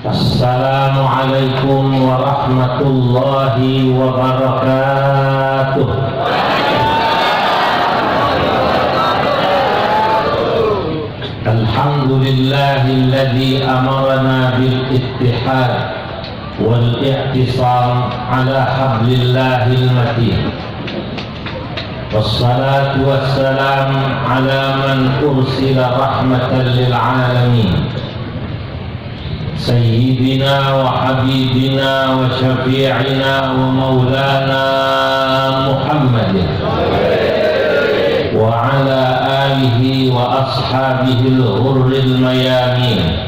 Assalamualaikum warahmatullahi wabarakatuh. Alhamdulillahilladzi amarna bil ittihad wal i'tisam ala hablillahil matin. Wassalatu wassalam ala man ursila rahmatan lil alamin. Sayyidina wa habibina wa syafi'ina wa maulana Muhammadin wa ala alihi wa ashabihi al-ghurril mayamin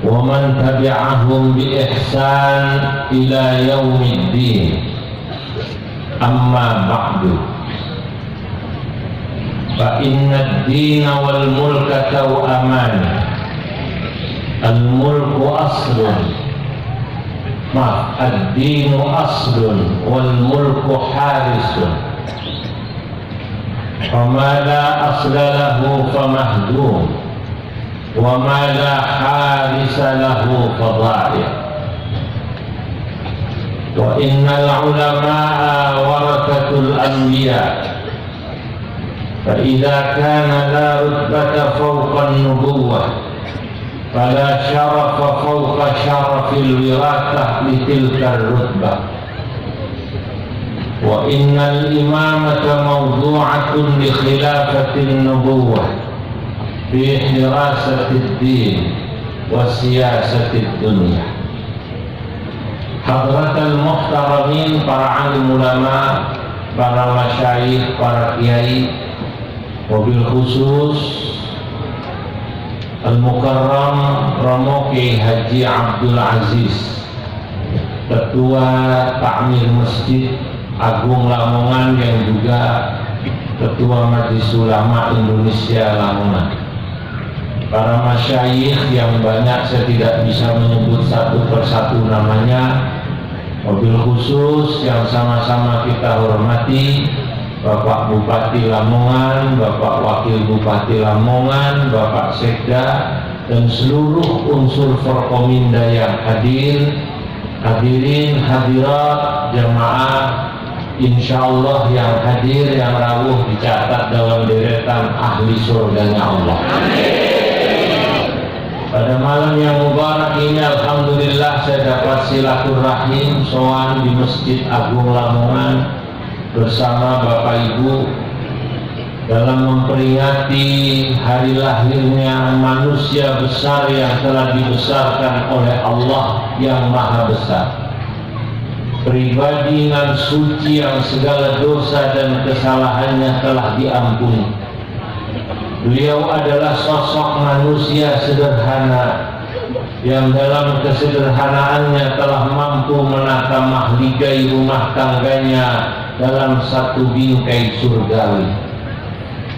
wa man tabi'ahum bi ihsan ila yaumiddin. Amma ba'du, fa inna ad-dina wal mulka taw'aman. Al-mulku aslun, ad-dinu aslun wal mulku harisun. Fama la asla lahu famahdum, wa ma la harisa lahu fadha'ir. Wa innal ulama'a warathatul anbiya. Fa idza kana la rutbata fawqa an-nubuwwah fala syarafa fawqa syarafil wirathah litilka rutbah. Wa innal imamata mawdu'atun li khilafatin nubuwah fi hirasatid din wa siyasatid dunya. Hadratal muhtaramin, para alim ulama, para masyayikh, para kiai, wabil khusus Al-Mukarram Romo Kiai Haji Abdul Aziz, Ketua Takmir Masjid Agung Lamongan, yang juga Ketua Majelis Ulama Indonesia Lamongan, para masyayikh yang banyak saya tidak bisa menyebut satu persatu namanya, wabil khusus yang sama-sama kita hormati Bapak Bupati Lamongan, Bapak Wakil Bupati Lamongan, Bapak Sekda, dan seluruh unsur Forkominda yang hadir, hadirin hadirat jamaah, insyaallah yang hadir, yang rawuh dicatat dalam deretan ahli surganya Allah. Pada malam yang mubarak ini, alhamdulillah saya dapat silaturahim sowan di Masjid Agung Lamongan bersama Bapak Ibu dalam memperingati hari lahirnya manusia besar yang telah dibesarkan oleh Allah yang Maha Besar, pribadi nan suci yang segala dosa dan kesalahannya telah diampuni. Beliau adalah sosok manusia sederhana yang dalam kesederhanaannya telah mampu menata mahligai rumah tangganya dalam satu bingkai surgawi.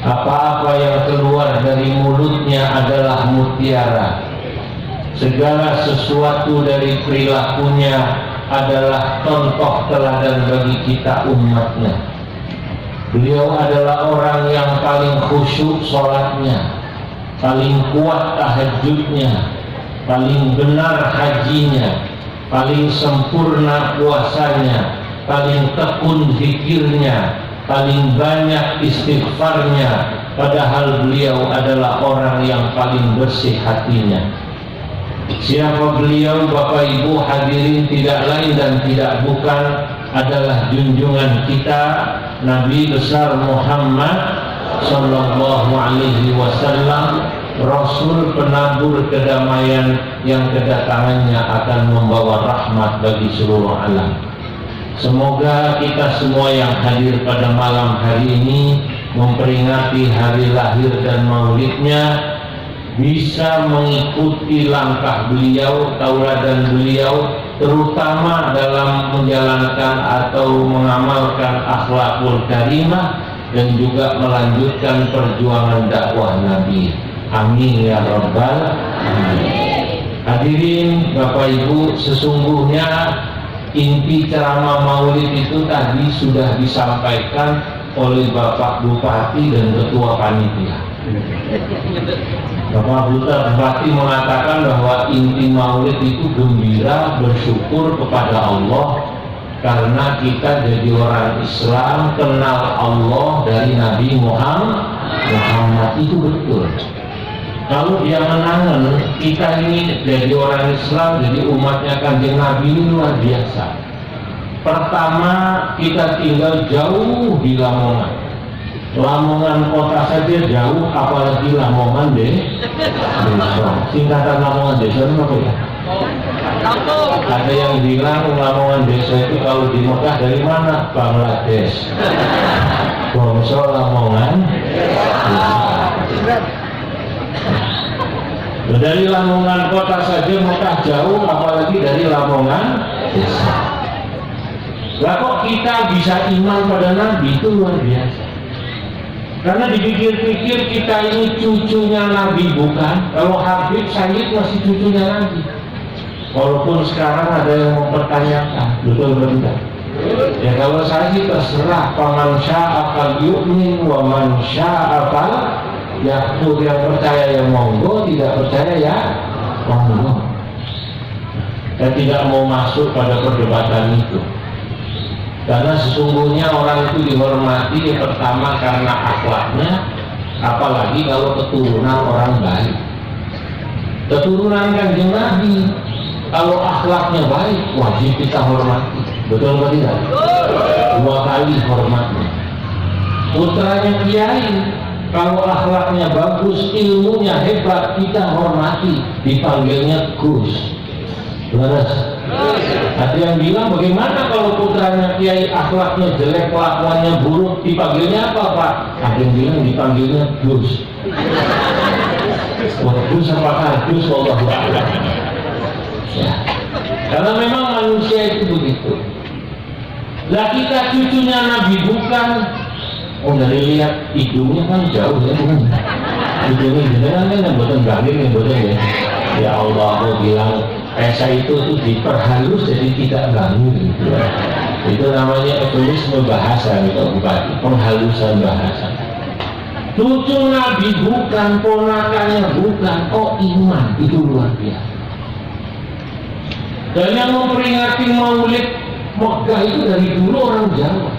Apa-apa yang keluar dari mulutnya adalah mutiara. Segala sesuatu dari perilakunya adalah contoh teladan bagi kita umatnya. Beliau adalah orang yang paling khusyuk sholatnya, paling kuat tahajudnya, paling benar hajinya, paling sempurna puasanya, paling tekun zikirnya, paling banyak istighfarnya, padahal beliau adalah orang yang paling bersih hatinya. Siapa beliau, Bapak Ibu hadirin, tidak lain dan tidak bukan adalah junjungan kita Nabi besar Muhammad sallallahu alaihi wasallam, Rasul penabur kedamaian yang kedatangannya akan membawa rahmat bagi seluruh alam. Semoga kita semua yang hadir pada malam hari ini memperingati hari lahir dan maulidnya bisa mengikuti langkah beliau, tauladan beliau, terutama dalam menjalankan atau mengamalkan akhlakul karimah dan juga melanjutkan perjuangan dakwah Nabi. Amin ya rabbal alamin. Hadirin Bapak Ibu, sesungguhnya inti ceramah maulid itu tadi sudah disampaikan oleh Bapak Bupati dan Ketua Panitia. Bapak Buta Bupati mengatakan bahwa inti maulid itu gembira, bersyukur kepada Allah karena kita jadi orang Islam, kenal Allah dari Nabi Muhammad. Itu betul. Kalau dia menangan kita ini jadi orang Islam, jadi umatnya Kanjeng Nabi, ini luar biasa. Pertama, kita tinggal jauh di Lamongan. Lamongan kota saja jauh, apalagi Lamongan desa. Singkatan Lamongan desa itu apa ya? Ada yang bilang Lamongan desa itu kalau di Mekah dari mana? Bangladesh. Bangsa Lamongan desa. Dari Lamongan kota saja Mekah jauh, apalagi dari Lamongan desa. Lah kok kita bisa iman pada Nabi, itu luar biasa. Karena dipikir-pikir kita ini cucunya Nabi bukan? Kalau Habib Sayyid masih cucunya Nabi. Walaupun sekarang ada yang mempertanyakan, betul tidak? Ya kalau saya sih terserah, faman syaa fal yu'min wa man syaa fal yakfur. Yang percaya yang monggo, tidak percaya ya monggo. Saya tidak mau masuk pada perdebatan itu. Karena sesungguhnya orang itu dihormati yang pertama karena akhlaknya, apalagi kalau keturunan orang baik. Keturunan Kanjeng Nabi, kalau akhlaknya baik, wajib kita hormati. Betul atau tidak? 2 kali hormatnya. Putranya kiai, kalau akhlaknya bagus, ilmunya hebat, kita hormati, dipanggilnya Gus. Benar? Ada yang bilang bagaimana kalau putranya kiai akhlaknya jelek, kelakuannya buruk, dipanggilnya apa Pak? Ada yang bilang dipanggilnya Gus. Gus apa kardus? Wallahu a'lam. Ya. Karena memang manusia itu begitu. Lah kita cucunya Nabi bukan? Oh dari lihat hidungnya kan jauh ya, bukan? Hidungnya jenengan kan yang boten gambling yang boten ya. Ya Allah, aku bilang Esa itu tuh diperhalus jadi tidak ganggu gitu. Itu namanya eufemisme bahasa gitu, Bupati, penghalusan bahasa. Cucu Nabi bukan, ponakannya bukan, oh iman, itu luar biasa. Dan yang memperingati Maulid Mekah itu dari dulu orang Jawa.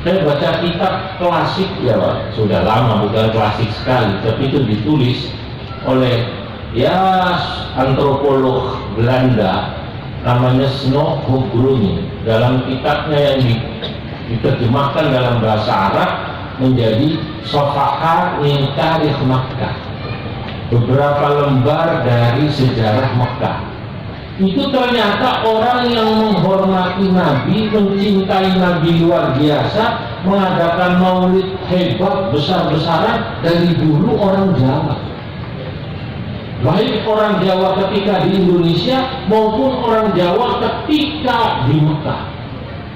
Saya baca kitab klasik ya Pak, sudah lama, bukan klasik sekali, tapi itu ditulis oleh ya antropolog Belanda namanya Snow Hoogrun. Dalam kitabnya yang diterjemahkan dalam bahasa Arab menjadi Sofaha min Tarikh Makkah, beberapa lembar dari sejarah Mekah. Itu ternyata orang yang menghormati Nabi, mencintai Nabi luar biasa, mengadakan maulid hebat besar-besaran dari dulu orang Jawa. Baik orang Jawa ketika di Indonesia maupun orang Jawa ketika di Mekah.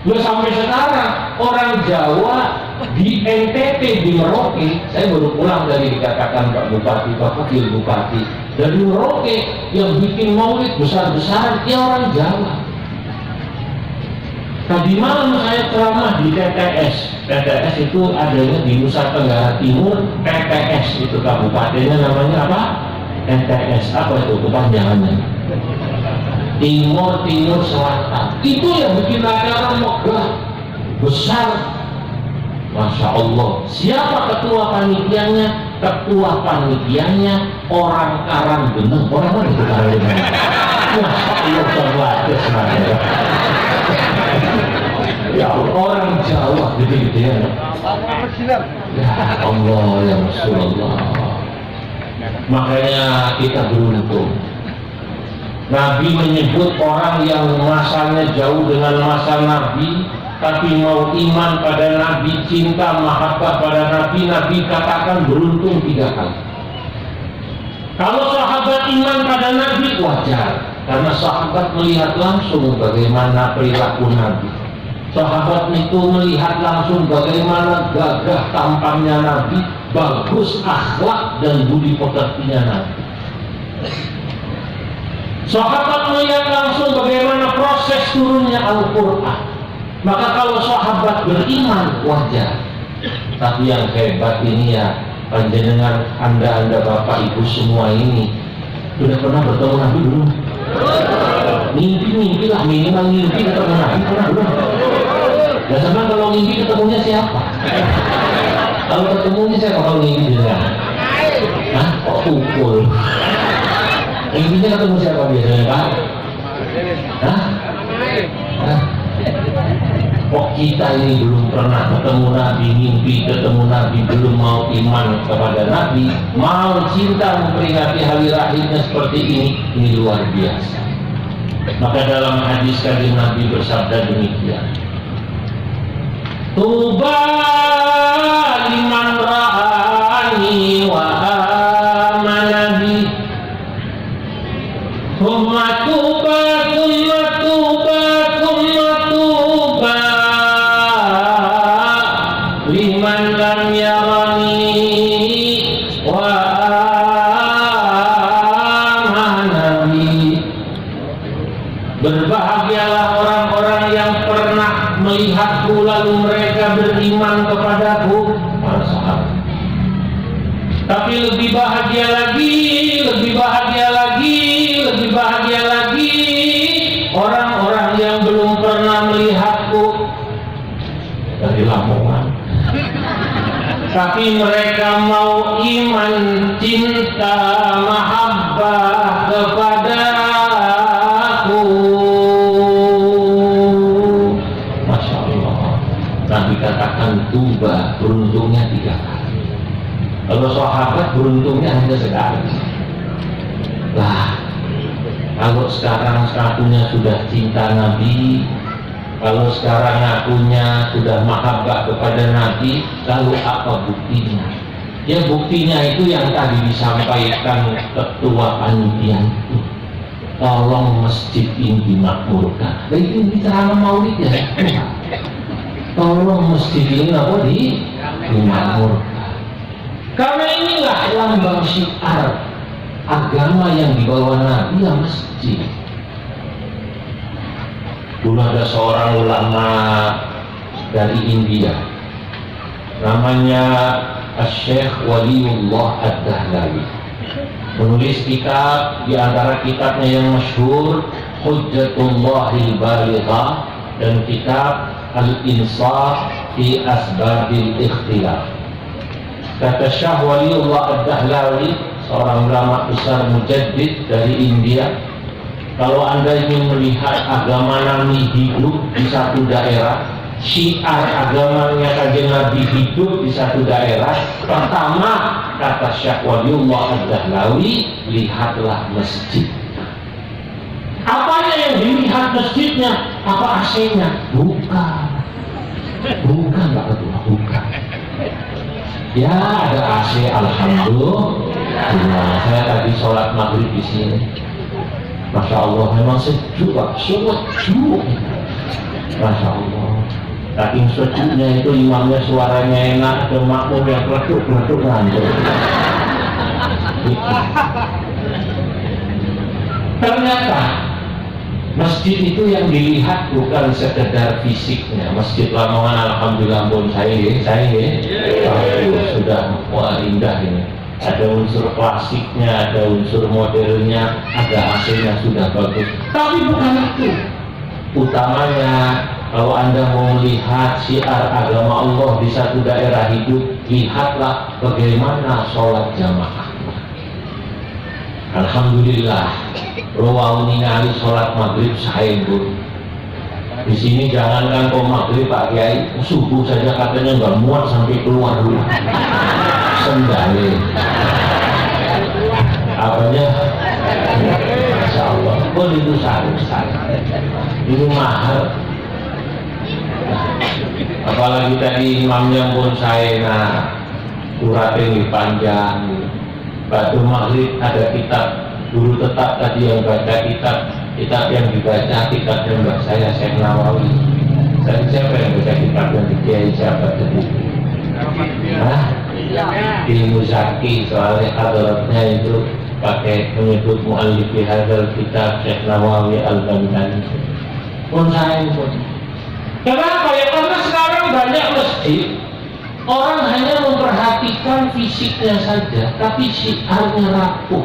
Ya sampai sekarang orang Jawa di NTT, di Merauke, saya baru pulang dari dikatakan Pak Bupati, Pak Wakil Bupati, dari Merauke yang bikin maulid besar-besaran ya orang Jawa. Tadi malam saya ceramah di TTS. TTS itu adanya di Nusa Tenggara Timur. TTS itu kabupatennya namanya apa? NTS, apa itu kepanjangannya? Timur Selatan. Itu yang bikin acara megah besar, Masya Allah. Siapa ketua panitianya? Ketua panitianya orang Karanggeneng. Orang mana itu Karanggeneng? Masya Allah, Bangladesh namanya. Ya orang Jawa gede-gedean. Ya Allah, ya Rasulullah. Makanya kita beruntung. Nabi menyebut orang yang masanya jauh dengan masa Nabi, tapi mau iman pada Nabi, cinta mahabbah pada Nabi, Nabi katakan beruntung 3 kali. Kalau sahabat iman pada Nabi wajar, karena sahabat melihat langsung bagaimana perilaku Nabi. Sahabat itu melihat langsung bagaimana gagah tampangnya Nabi, bagus akhlak dan budi pekertinya Nabi. Sahabat melihat langsung bagaimana proses turunnya Al-Quran. Maka kalau sahabat beriman wajar. Tapi yang hebat ini ya panjenengan, anda bapak ibu semua ini sudah pernah bertemu Nabi belum? Mimpi lah, minimal mimpi ketemu Nabi pernah belum? Ya sama kalau mimpi ketemunya siapa? Kalau ketemunya siapa kalau mimpi dengan? Hah? Kok pukul? Mimpinya ketemu siapa biasanya Pak? Hah? Hah? Kok kita ini belum pernah ketemu Nabi, mimpi ketemu Nabi, belum mau iman kepada Nabi, mau cinta memperingati hari lahirnya seperti ini luar biasa. Maka dalam hadis kanjeng Nabi bersabda demikian, Tuba liman ra'ani wa amana bi, Thumma tuba, thumma tuba, thumma tuba liman lam yarani wa amana bi. Berbahagialah orang-orang yang pernah melihatku lalu mereka beriman kepadaku, para sahabat. Tapi lebih bahagia lagi, lebih bahagia lagi, lebih bahagia lagi orang-orang yang belum pernah melihatku dari Lamongan. Tapi mereka mau iman, cinta, mahabbah kepadaku. Masya Allah. Nabi katakan tuba, beruntungnya 3 kali. Kalau sahabat beruntungnya hanya sekali. Lah, kalau sekarang ngakunya sudah cinta Nabi, kalau sekarang ngakunya sudah mahabbah kepada Nabi, lalu apa buktinya? Ya buktinya itu yang tadi disampaikan ketua panitia itu. Tolong masjid ini dimakmurkan. Nah, itu bicara maulid ya. Tolong masjid ini apa dimakmurkan. Karena inilah lambang syiar agama yang dibawa Nabi, ya masjid. Dulu ada seorang ulama dari India, namanya Syekh Waliullah Ad-Dahlawi, menulis kitab, di antara kitabnya yang masyhur Hujjatullahil Balighah dan kitab Al-Insaf fi Asbabil Ikhtilaf. Kata Syekh Waliullah Ad-Dahlawi, seorang ulama besar mujaddid dari India, kalau Anda ingin melihat agama Nabi hidup di satu daerah, syiar agamanya kanjeng Nabi hidup di satu daerah, pertama kata Syekh Waliullah Ad-Dahlawi, lihatlah masjid. Apanya yang dilihat masjidnya? Apa AC-nya? Bukan, Pak Ketua, bukan. Ya ada AC, alhamdulillah. Saya tadi sholat maghrib di sini. Masya Allah, memang sejuk, Pak. Sejuk. Masya Allah. Saking sejuknya itu imamnya suaranya enak, ada makmum yang peletuk-peletuk ngantuk. Ternyata masjid itu yang dilihat bukan sekedar fisiknya. Masjid Lamongan alhamdulillah pun saya sudah wah indah ini. Ada unsur klasiknya, ada unsur modernnya, ada AC-nya sudah bagus. Tapi bukan itu. Utamanya kalau Anda mau melihat syiar agama Allah di satu daerah hidup, lihatlah bagaimana sholat jamaah. Alhamdulillah, Rawau ningali sholat maghrib sahih Bu. Di sini jangankan kau maghrib Pak Kiai, subuh saja katanya nggak muat sampai keluar dulu. Sendale. Apanya? Masya Allah. Oh itu besar. Itu mahal. Apalagi tadi imamnya pun saya suratnya lebih panjang. Batu maghrib ada kitab guru tetap tadi yang baca kitab yang dibaca kitab yang mbak saya Syekh Nawawi. Tadi siapa yang baca kitab yang dikiai siapa tadi? Di Muzaki, soalnya hadaratnya itu pakai menyebut mu'allifi hadal kitab Syekh Nawawi Al-Bandani. Pun saya pun. Kenapa ya? Karena sekarang banyak masjid Orang hanya memperhatikan fisiknya saja, tapi syiarnya rapuh.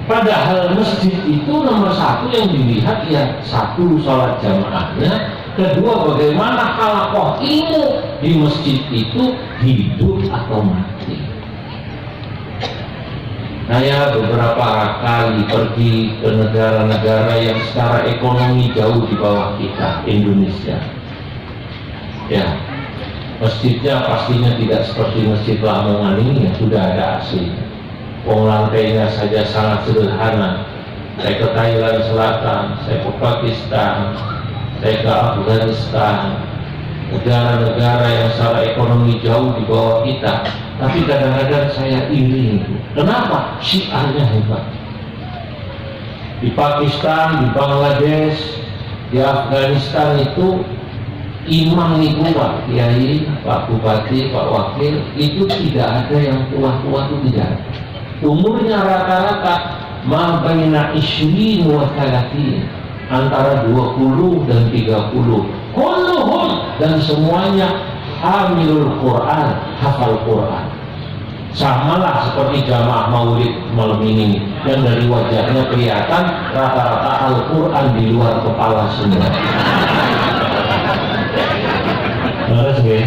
Padahal masjid itu nomor satu yang dilihat ya satu sholat jamaahnya, kedua bagaimana halaqah ilmu di masjid itu hidup atau mati. Saya beberapa kali pergi ke negara-negara yang secara ekonomi jauh di bawah kita, Indonesia. Ya. Masjidnya pastinya tidak seperti Masjid Lamongan ini yang sudah ada AC. Lantainya saja sangat sederhana. Saya ke Thailand Selatan, saya ke Pakistan, saya ke Afghanistan, negara-negara yang secara ekonomi jauh di bawah kita. Tapi kadang-kadang saya iri. Kenapa? Syiarnya hebat. Di Pakistan, di Bangladesh, di Afghanistan itu imam itu Pak Kiai, Pak Bupati, Pak Wakil itu tidak ada yang tua-tua itu tidak. Umurnya rata-rata baina isyin wa talatin, antara 20 dan 30. Kulluhum, dan semuanya hamilul Quran, hafal Quran. Samalah seperti jamaah maulid malam ini yang dari wajahnya kelihatan rata-rata Al-Quran di luar kepala semua. Terus ya,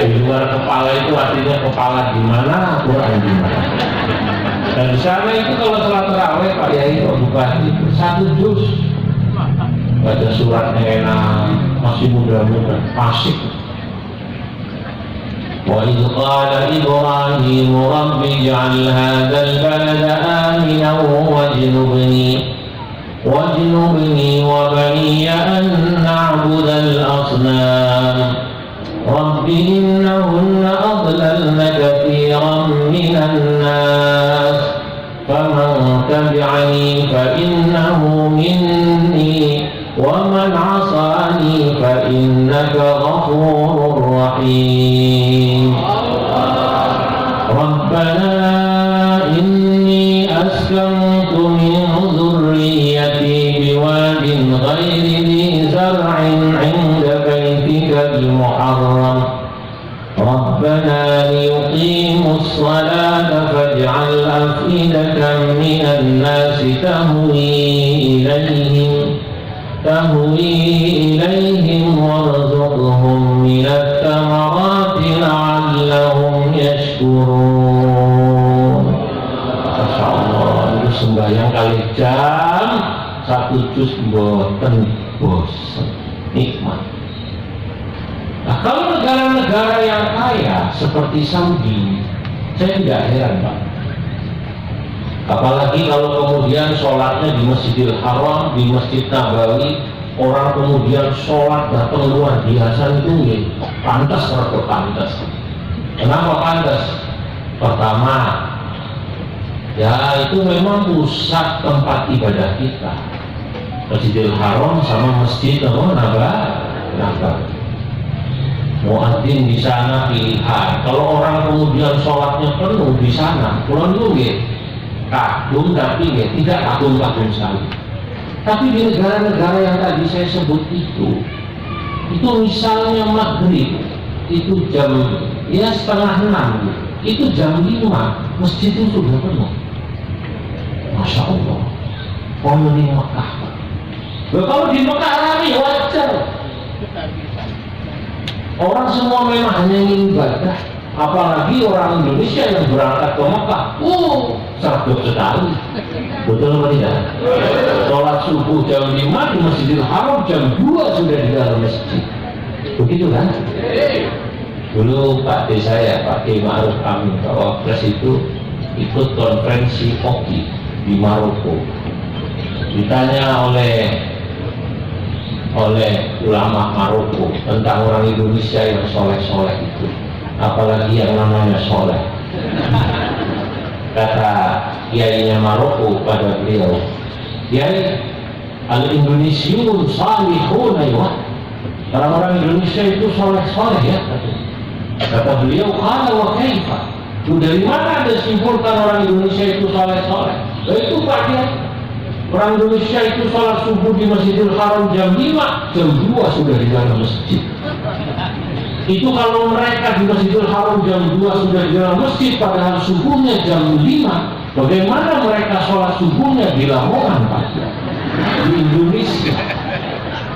di luar kepala itu artinya kepala di mana, Quran di mana. Dan di sana itu kalau sholat tarawih Pak Yai, Pak Bupati itu 1 juz, baca suratnya enak, masih muda-muda, asik. Wa idh qala Ibrahim rabbi ij'al hadzal balada aminan wajnubni wa baniya an na'budal asnam. رب إنهن أضللن كثيرا من الناس فمن تبعني فإنه مني ومن عصاني فإنك غفور رحيم ربنا إني أسكنت من ذريتي بواد غير ذي زرع عند بيتك المحرم ربنا ليقيموا الصلاة فاجعل أفئدة من الناس تهوي إليهم وارزقهم من الثمرات لعلهم يشكرون. Masya Allah, itu sembahyang kali jam 1 juz boten bosan, nikmat. Nah, kalau negara-negara yang kaya seperti Saudi, saya tidak heran Pak. Apalagi kalau kemudian sholatnya di Masjidil Haram, di Masjid Nabawi, orang kemudian sholat datang luar biasa itu ya, pantas atau pantas. Kenapa pantas? Pertama, ya itu memang pusat tempat ibadah kita, Masjidil Haram sama Masjid Nabawi. Muadzin di sana pilihan. Kalau orang kemudian sholatnya penuh di sana, pulang dulu ya, kagum tapi ya tidak kagum-kagum sekali. Tapi di negara-negara yang tadi saya sebut itu misalnya maghrib itu jam ya 5:30, itu jam 5 masjid itu sudah penuh. Masya Allah. Kalau di Mekah, kalau di Mekah ramai wajar. Orang semua memang hanya ingin ibadah, apalagi orang Indonesia yang berangkat ke Mekah, sergap sekali. Betul apa tidak? Sholat subuh jam 5 di Masjidil Haram, jam 2 sudah di dalam masjid. Begitu kan? Dulu Pak D saya, Pak D Ma'ruf Amin, Pak Wapres itu ikut konferensi kopi di Maroko. Ditanya oleh ulama Maroko tentang orang Indonesia yang soleh-soleh itu, apalagi yang namanya soleh. Kata kiainya Maroko pada beliau, Kiai, al-Indonesiun salihun aywa, orang-orang Indonesia itu soleh-soleh ya. Kata beliau, qala wa kaifa, dari mana Anda simpulkan orang Indonesia itu soleh-soleh? Itu Pak Kiai, orang Indonesia itu sholat subuh di Masjidil Haram jam 5, jam 2 sudah di dalam masjid. Itu kalau mereka di Masjidil Haram jam 2 sudah di dalam masjid, padahal subuhnya jam 5, bagaimana mereka sholat subuhnya di Lamongan, Pak? Di Indonesia.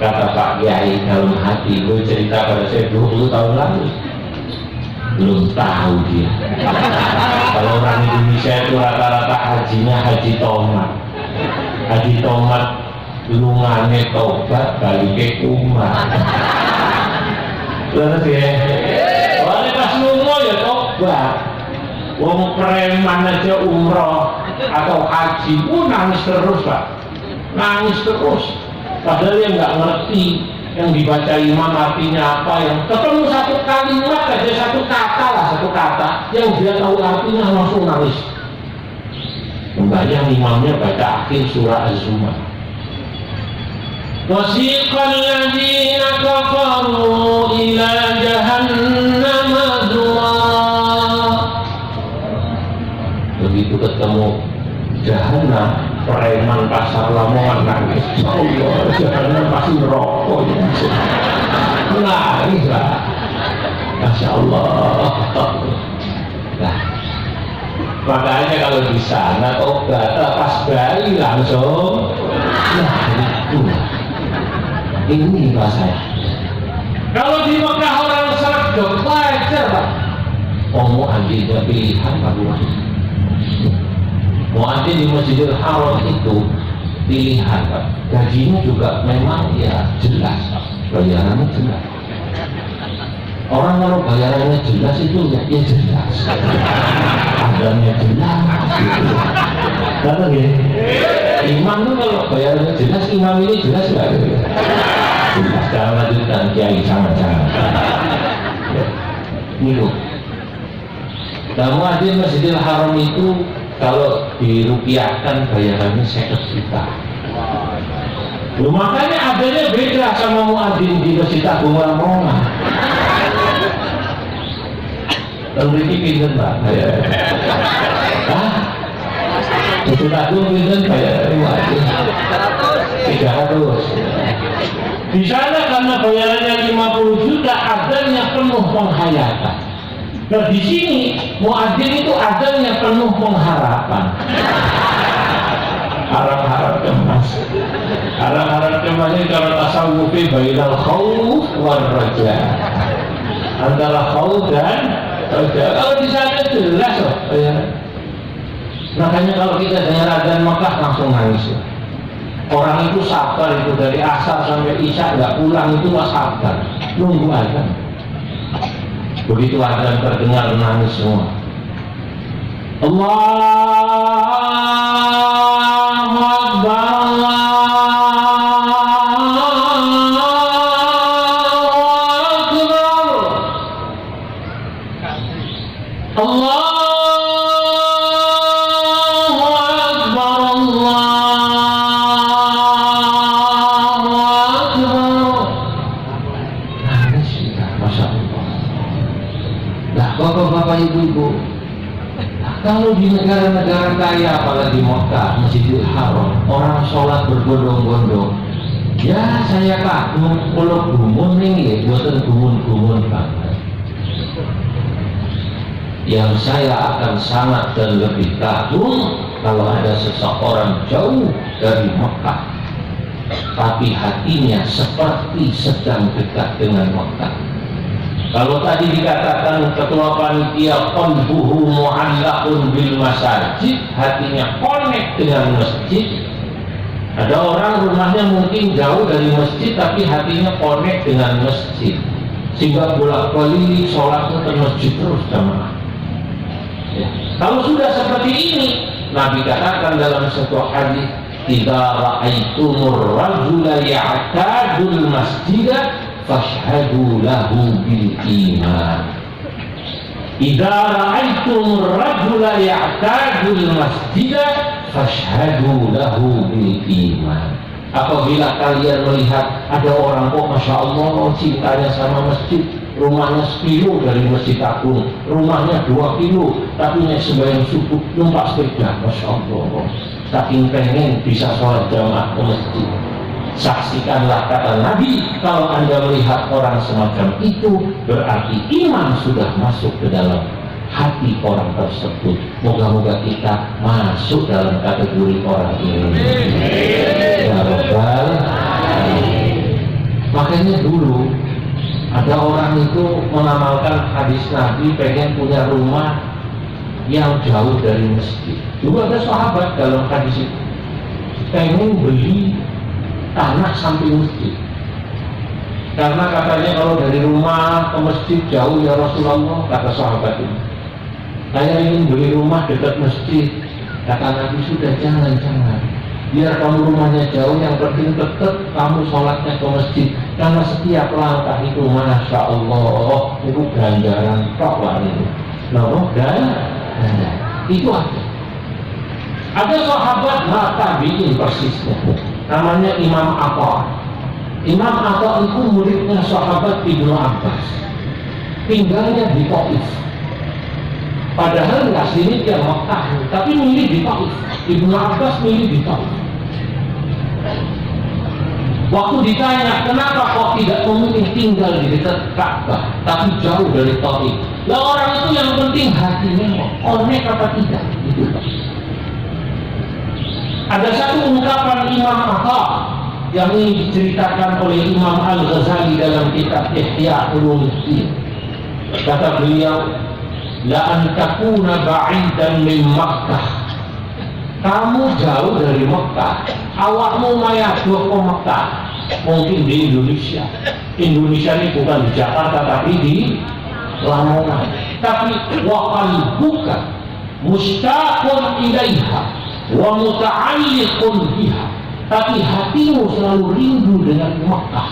Kata Pak Kiai dalam hati, gue cerita pada saya 20 tahun lalu. Belum tahu dia. Kalau orang Indonesia itu rata-rata hajinya haji tomat. Haji tomat lungane tobat balik umat. Terus ya, soalnya pas lungo ya tobat. Wong preman aja umroh atau haji pun nangis terus, Pak. Nangis terus. Padahal dia nggak ngerti yang dibaca imam artinya apa, yang ketemu satu kalimat aja, satu kata yang dia tahu artinya langsung nangis. Membayang imamnya baca akhir surah Az-Zumar. Wasiqal ladzina kafaru ila jahannam zumara. Begitu ketemu jahannam, preman pasar Lamongan nangis. Allah, jahannam pasti neraka ya. Nangis lah. Masya Allah. Nah, makanya kalau di sana tobat pas balik langsung. Nah, itu. Ini bahasa. Kalau di Mekah orang sergap wajar, Pak. Mau ambilnya pilihan Pak Buah. Mau ambil di Masjidil Haram itu pilihan, Pak. Gajinya juga memang ya jelas, Pak. Bayarannya jelas. Orang kalau bayarannya jelas itu ya jelas. Adanya jelas. Gitu. Kata ya. Imam itu kalau bayarannya jelas, imam ini jelas nggak? Jelas. Jangan lanjutkan kiai, jangan. Ini loh. Kamu ada Masjidil Haram itu kalau dirupiahkan bayarannya 50 juta. Loh, makanya adanya beda sama muadzin di Masjid Agung Lamongan. Lalu ini pinten, Pak? Hah? Masjid Agung pinten bayar muadzin 300. Di sana karena bayarannya 50 juta, adanya penuh penghayatan. Nah di sini muadzin itu adanya penuh pengharapan. Harap-harap cemas. Harap-harap cemas ini kalau tasawufi bainal khauf war raja. Antara khauf dan raja. Kalau di sana jelas loh. Ya. Makanya kalau kita dengar adzan Mekah langsung nangis. Orang itu sabar itu dari asar sampai isya nggak pulang itu nggak sabar, nunggu adzan. Begitu adzan terdengar nangis semua. Allahu Akbar, Allahu Akbar, Allah. Bapak-bapak, ibu-ibu, kalau di negara-negara kaya apalagi Mekah, Masjidil Haram, orang sholat berbondong-bondong, ya saya kagum kalau gumun nih, buatan gumun-gumun banget. Yang saya akan sangat dan lebih kagum kalau ada seseorang jauh dari Mekah, tapi hatinya seperti sedang dekat dengan Mekah. Kalau tadi dikatakan ketua panitia qalbuhu mu'allaqun bil masajid, hatinya connect dengan masjid. Ada orang rumahnya mungkin jauh dari masjid tapi hatinya connect dengan masjid, sehingga bolak-balik sholatnya ke masjid terus jamaah. Ya. Kalau sudah seperti ini, Nabi katakan dalam sebuah hadis, "Idza ra'aitumur rajula ya'tadul masjidah fashhadu lahu bil iman." Idza ra'aitumur rajula ya'tadul masjidah fashhadu lahu bil iman. Apabila kalian melihat ada orang kok masya Allah cintanya sama masjid, rumahnya 10 dari Masjid Agung, rumahnya 2 kilo, tapi nek sembahyang subuh numpak sepeda, masya Allah, saking pengen bisa sholat jamaah ke masjid. Saksikanlah, kata Nabi, kalau Anda melihat orang semacam itu, berarti iman sudah masuk ke dalam hati orang tersebut. Moga-moga kita masuk dalam kategori orang ini. Ya Rabbal Alamin. Makanya dulu ada orang itu mengamalkan hadis Nabi, pengen punya rumah yang jauh dari masjid. Dulu ada sahabat dalam hadis itu pengen beli tanah samping masjid, karena katanya kalau dari rumah ke masjid jauh ya Rasulullah, kata sahabat ini, saya ingin beli rumah dekat masjid. Kata Nabi, sudah jangan, biar kamu rumahnya jauh, yang penting tetap kamu sholatnya ke masjid, karena setiap langkah itu Masya Allah itu ganjaran tok lah itu. Dan itu ada sahabat tabi'in persisnya, namanya Imam Atha. Imam Atha itu muridnya sahabat Ibnu Abbas, tinggalnya di Taif. Padahal aslinya dia Mekah, tapi milih di Taif. Ibnu Abbas milih di Taif. Waktu ditanya, kenapa kok tidak memilih tinggal di dekat Ka'bah, tapi jauh dari Taif? Lah orang itu yang penting hatinya connect apa tidak, gitu. Ada satu ungkapan Imam Atha yang ini diceritakan oleh Imam Al-Ghazali dalam kitab Ihya Ulumuddin. Kata beliau, la an takuna ba'idan min Makkah. Kamu jauh dari Mekah, awakmu mayaduh ke Mekah, mungkin di Indonesia. Indonesia ini bukan di Jakarta tapi di Lamongan. Tapi wa qalbuka mustaqun ilaiha wa muta'alliqun biha, tapi hatimu selalu rindu dengan Mekah,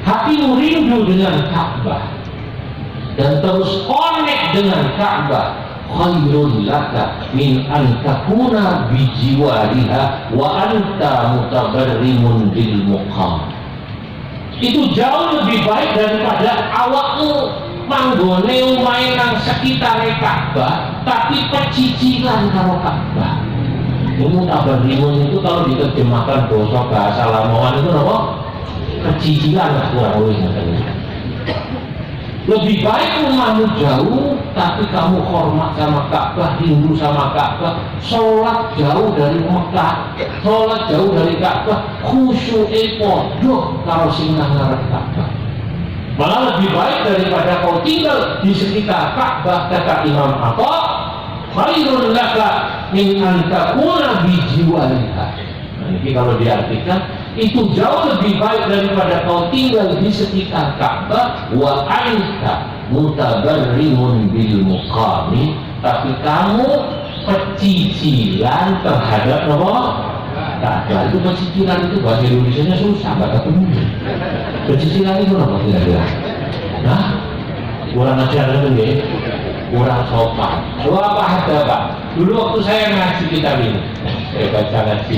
hatimu rindu dengan Ka'bah, dan terus connect dengan Ka'bah. Khairun laka min an takuna bijiwariha wa anta mutabarrimun bil muqam. Itu jauh lebih baik daripada awakmu manggone main nang sekitar Ka'bah tapi pecicilan karo Ka'bah. Mutabarrimun itu kalau diterjemahkan bahasa Lamongan itu apa? Pecicilan lah kurang lebih. Lebih baik rumahmu jauh tapi kamu hormat sama Ka'bah, rindu sama Ka'bah, sholat jauh dari Mekah, sholat jauh dari Ka'bah, khusyuke podo karo sing nang ngarep Ka'bah. Malah lebih baik daripada kau tinggal di sekitar Ka'bah, kata Imam Atha, khairun laka min an takuna bijiwariha. Nah, ini kalau diartikan, itu jauh lebih baik daripada kau tinggal di sekitar Ka'bah, wa anta mutabarrimun bil muqami, tapi kamu pecicilan terhadap apa? Ka'bah. Itu pecicilan itu bahasa Indonesianya susah, nggak ketemu. Pecicilan itu apa kira-kira? Nah, kurang ajar itu ya, kurang sopan. Apa ada Pak? Dulu waktu saya ngaji kitab ini, saya baca ngaji.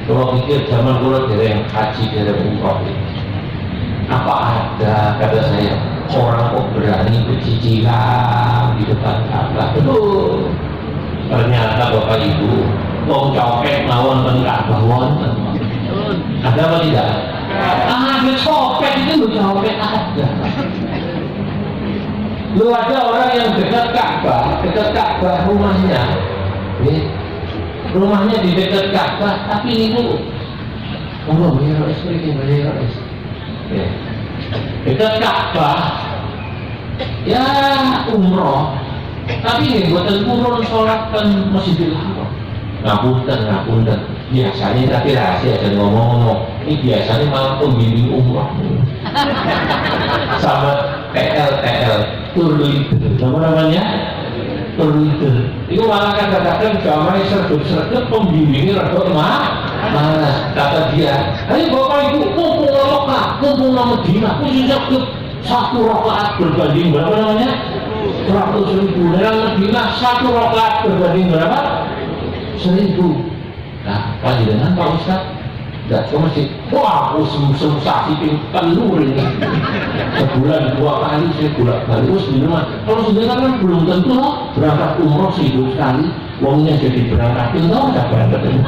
Kalau pikir zaman dulu dereng haji, dereng umroh, apa ada, kata saya, orang kok berani bercicilan di depan Ka'bah? Betul. Ternyata Bapak Ibu, wong copet mawon ten Ka'bah wonten. Ada apa tidak? Ada copet itu, copet ada. Lu ada orang yang dekat Ka'bah rumahnya, rumahnya di dekat Ka'bah, tapi ini Allah bayar dekat Ka'bah, ya umroh, tapi ini buatan turun sholat kan Masjidil Haram. Ngapunten, biasanya tapi rahasia dan ngomong-ngomong, ini biasanya malah pembimbing umroh sama TL tour leader, apa namanya? Leader. Itu malah kadang-kadang jamai sergap pembimbingnya rada malas. Kata dia, ayo Bapak Ibu kumpul Mekah, kumpul Madinah, khususnya ke 1 rakaat berbanding berapa namanya? 100.000. Dalam Madinah 1 rakaat berbanding berapa? 1.000. Nah, panjenengan Pak Ustaz, enggak cuma sih, wah aku sensasi telur ini, sebulan 2 kali saya bolak-balik terus di rumah. Kalau sebenarnya kan belum tentu loh berangkat umroh 1.000 sekali, uangnya jadi berangkatin tau nggak berangkat ini.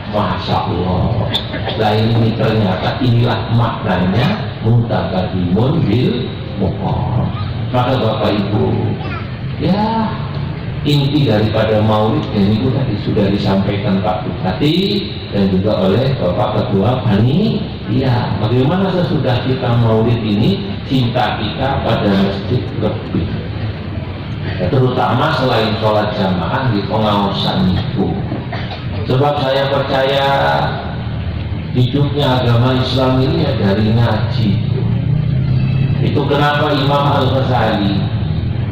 Masya Allah. Nah ini ternyata inilah maknanya mutakadimun bil muqarrab. Maka Bapak Ibu, ya inti daripada maulid ini itu tadi sudah disampaikan Pak Bupati dan juga oleh Bapak Ketua Panitia. Bagaimana sesudah kita maulid ini cinta kita pada masjid lebih, ya, terutama selain sholat jamaah di pengawasan itu. Sebab saya percaya hidupnya agama Islam ini ya dari ngaji. Itu kenapa Imam Al-Ghazali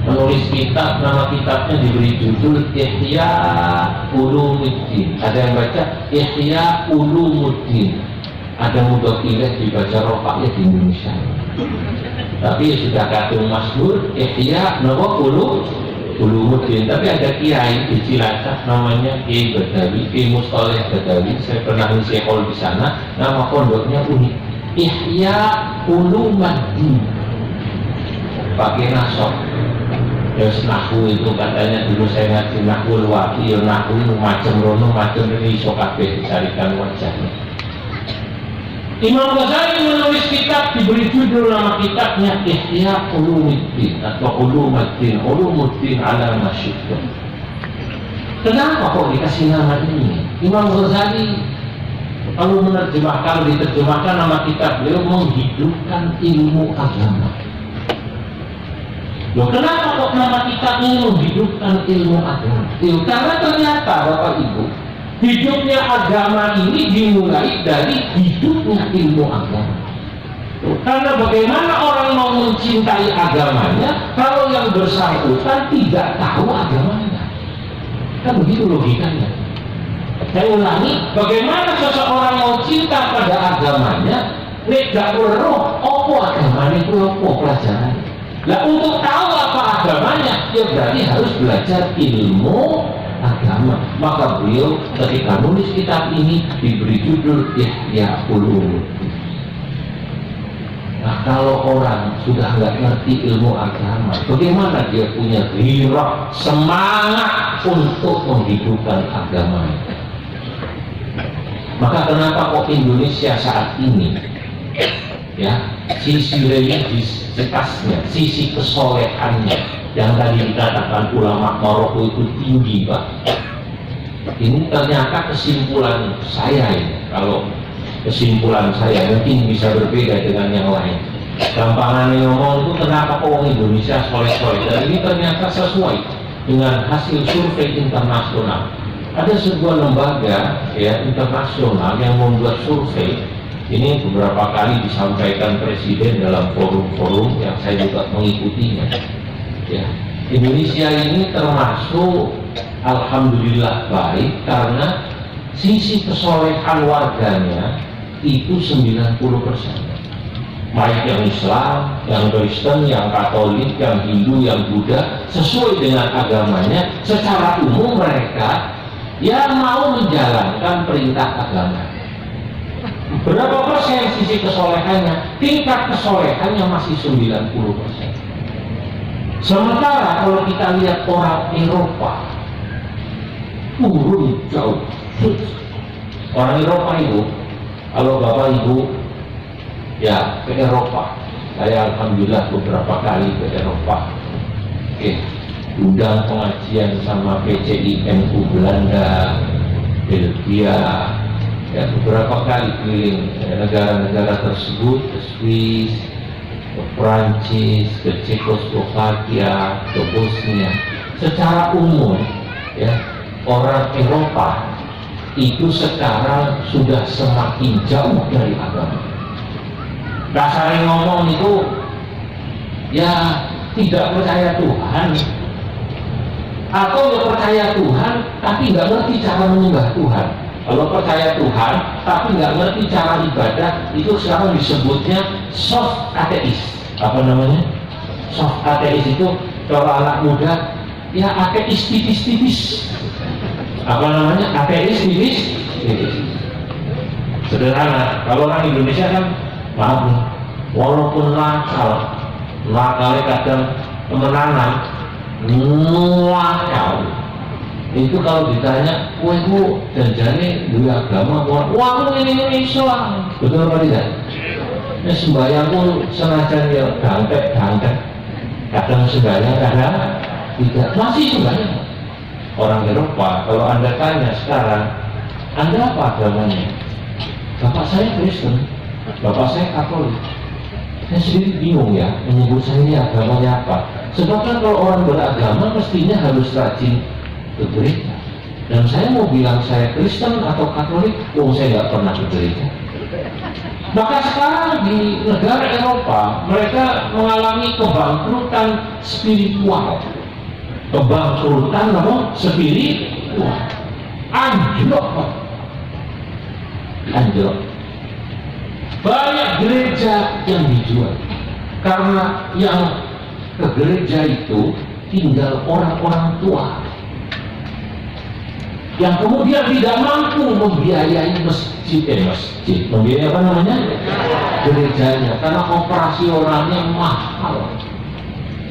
menulis kitab, nama kitabnya diberi judul Ihya Ulumuddin. Ada yang baca Ihya Ulumuddin. Ada mudhofileh dibaca rofaknya di Indonesia. Tapi sudah kadung masyhur Ihya Ulumuddin. Tapi ada kiai di Cilacap namanya Kiai Badawi, Kiai Mustaleh Badawi. Saya pernah ngisi sekolah di sana. Nama pondoknya unik, Ihya Ulumuddin. Pakai nasab. Terus nahu itu katanya dulu saya ngaji nahu waki, ya nahu macam rono macam ini iso kabeh dicarikan wajahnya. Imam Ghazali menulis kitab diberi judul nama kitabnya Ihya Ulumuddin atau Ulumuddin ala masyhur. Kenapa kok dikasih nama ini? Imam Ghazali kalau diterjemahkan nama kitab beliau menghidupkan ilmu agama. Loh, kenapa kok nama kitab ini menghidupkan ilmu agama? Karena ternyata Bapak Ibu, hidupnya agama ini dimulai dari hidupnya ilmu agama. Karena bagaimana orang mau mencintai agamanya kalau yang bersangkutan tidak tahu agamanya? Kan begitu logikanya. Saya ulangi, bagaimana seseorang mau cinta pada agamanya, tidak roh, opo agamanya itu opo pelajaran. Nah, untuk tahu apa agamanya, ya berarti harus belajar ilmu agama. Maka beliau ketika menulis kitab ini diberi judul Ihya Ulumuddin. Nah, kalau orang sudah nggak ngerti ilmu agama, bagaimana dia punya gairah, semangat untuk menghidupkan agama? Maka kenapa kok Indonesia saat ini, ya, sisi religiositasnya, sisi kesolehannya yang tadi dikatakan ulama Maroko itu tinggi, Pak. Ini ternyata kesimpulan saya ini. Kalau kesimpulan saya mungkin bisa berbeda dengan yang lain. Gampangannya ngomong itu kenapa kok Indonesia soleh-soleh, dan ini ternyata sesuai dengan hasil survei internasional. Ada sebuah lembaga ya internasional yang membuat survei. Ini beberapa kali disampaikan Presiden dalam forum-forum yang saya juga mengikutinya. Ya, Indonesia ini termasuk alhamdulillah baik karena sisi kesolehan warganya itu 90%. Baik yang Islam, yang Kristen, yang Katolik, yang Hindu, yang Buddha, sesuai dengan agamanya, secara umum mereka yang mau menjalankan perintah agama. Berapa persen sisi kesolehannya? Tingkat kesolehannya masih 90%. Sementara kalau kita lihat orang Eropa, turun jauh. Orang Eropa itu, kalau Bapak Ibu ya ke Eropa, saya alhamdulillah beberapa kali ke Eropa. Undang pengajian sama PCI NU Belanda, Belgia, ya beberapa kali keliling negara-negara tersebut, ke Swiss, ke Prancis, ke Cekoslovakia, ke Bosnia. Secara umum ya orang Eropa itu sekarang sudah semakin jauh dari agama. Dasarnya ngomong itu ya tidak percaya Tuhan, atau ya percaya Tuhan tapi nggak ngerti cara menyembah Tuhan. Kalau percaya Tuhan tapi nggak ngerti cara ibadah, itu sekarang disebutnya soft ateis. Apa namanya? Soft ateis itu kalau anak muda ya ateis tipis-tipis. Apa namanya? Ateis tipis. Sederhana. Kalau orang Indonesia kan maaf nih, walaupun nakalnya kadang temenanan, nakal, Itu kalau ditanya, ku janjane dua agama, wah ini Islam, betul apa tidak? Nah, sembahyangku senajan ya dangket, kadang sembahyang, kadang tidak, masih sembahyang. Orang Eropa, kalau Anda tanya sekarang, Anda apa agamanya? Bapak saya Kristen, bapak saya Katolik. Saya sendiri bingung ya, menyebut saya ini agamanya apa. Sebab kan kalau orang beragama mestinya harus rajin ke gereja. Dan saya mau bilang saya Kristen atau Katolik, saya nggak pernah ke gereja. Maka sekarang di negara Eropa, mereka mengalami kebangkrutan spiritual. Kebangkrutan apa? Spiritual. Anjlok. Banyak gereja yang dijual karena yang ke gereja itu tinggal orang-orang tua yang kemudian tidak mampu membiayai masjid, membiayai apa namanya? Gerejanya, karena operasionalnya mahal.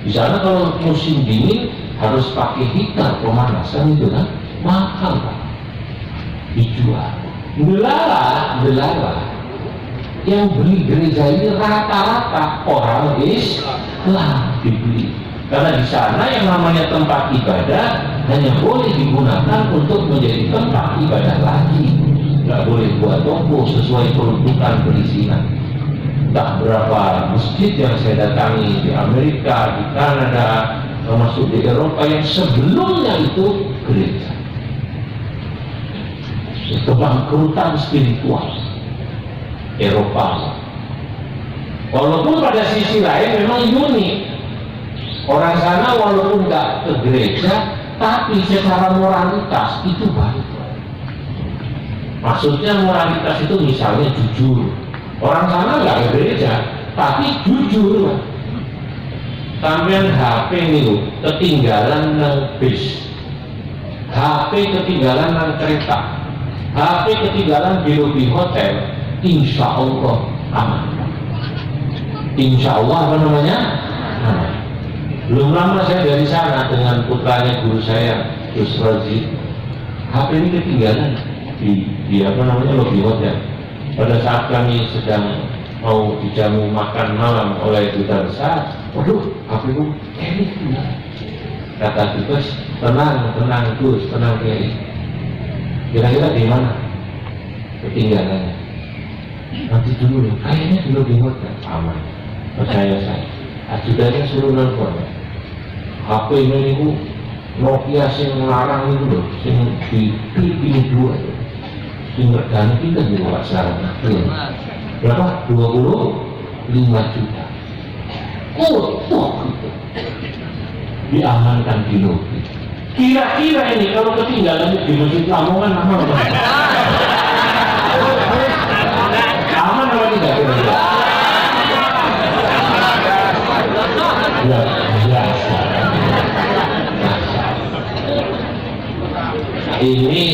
Di sana kalau musim dingin harus pakai heater pemanasan itu kan mahal, Pak. Dijual. Delala yang beli gereja ini rata-rata orang Islam dibeli. Karena di sana yang namanya tempat ibadah hanya boleh digunakan untuk menjadi tempat ibadah lagi, nggak boleh buat toko sesuai peruntukan perizinan. Tak berapa masjid yang saya datangi di Amerika, di Kanada, termasuk di Eropa yang sebelumnya itu gereja. Kebangkrutan spiritual Eropa. Walaupun pada sisi lain memang unik. Orang sana walaupun nggak ke gereja, tapi secara moralitas itu baik. Maksudnya moralitas itu misalnya jujur. Orang sana nggak ke gereja, tapi jujur. Sampean HP nih ketinggalan nang bis, HP ketinggalan nang kereta, HP ketinggalan di lobi hotel, insya Allah aman. Insya Allah apa namanya? Aman. Belum lama saya dari sana dengan putranya guru saya, Gus Rozi. HP ini ketinggalan di apa namanya lobi hotel. Pada saat kami sedang mau dijamu makan malam oleh duta besar, waduh, HP ku ini ketinggalan. Kata Gus, tenang Gus, tenang Kiai. Kira-kira di mana ketinggalannya? Nanti dulu, kayaknya dulu di hotel aman. Percaya saya. Ajudannya suruh nelfon. HP ini itu Nokia yang larang itu loh, yang di pilih dua itu, yang regane kita juga sekarang. Berapa? 25 juta. Gitu. Diamankan di lobi. Kira-kira ini kalau ketinggalan di Masjid Lamongan aman apa? Aman apa tidak? Biasa. Ini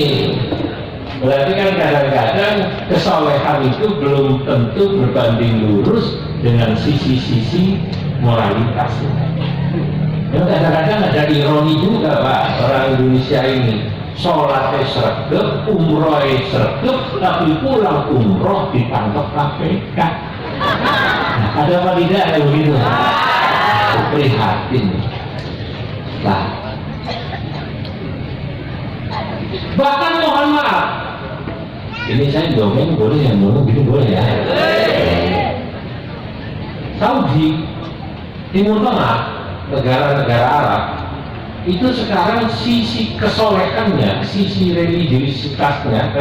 berarti kan kadang-kadang kesolehan itu belum tentu berbanding lurus dengan sisi-sisi moralitasnya. Ya, kadang-kadang ada ironi juga Pak, orang Indonesia ini sholatnya sregep, umrohnya sregep, tapi pulang umroh ditangkap KPK. Ada apa tidak ada begitu? Prihatin. Nah, bahkan mohon maaf, ini saya dongeng boleh ya, gitu boleh ya. Saudi, Timur Tengah, negara-negara Arab itu sekarang sisi kesolehannya, sisi religiusitasnya,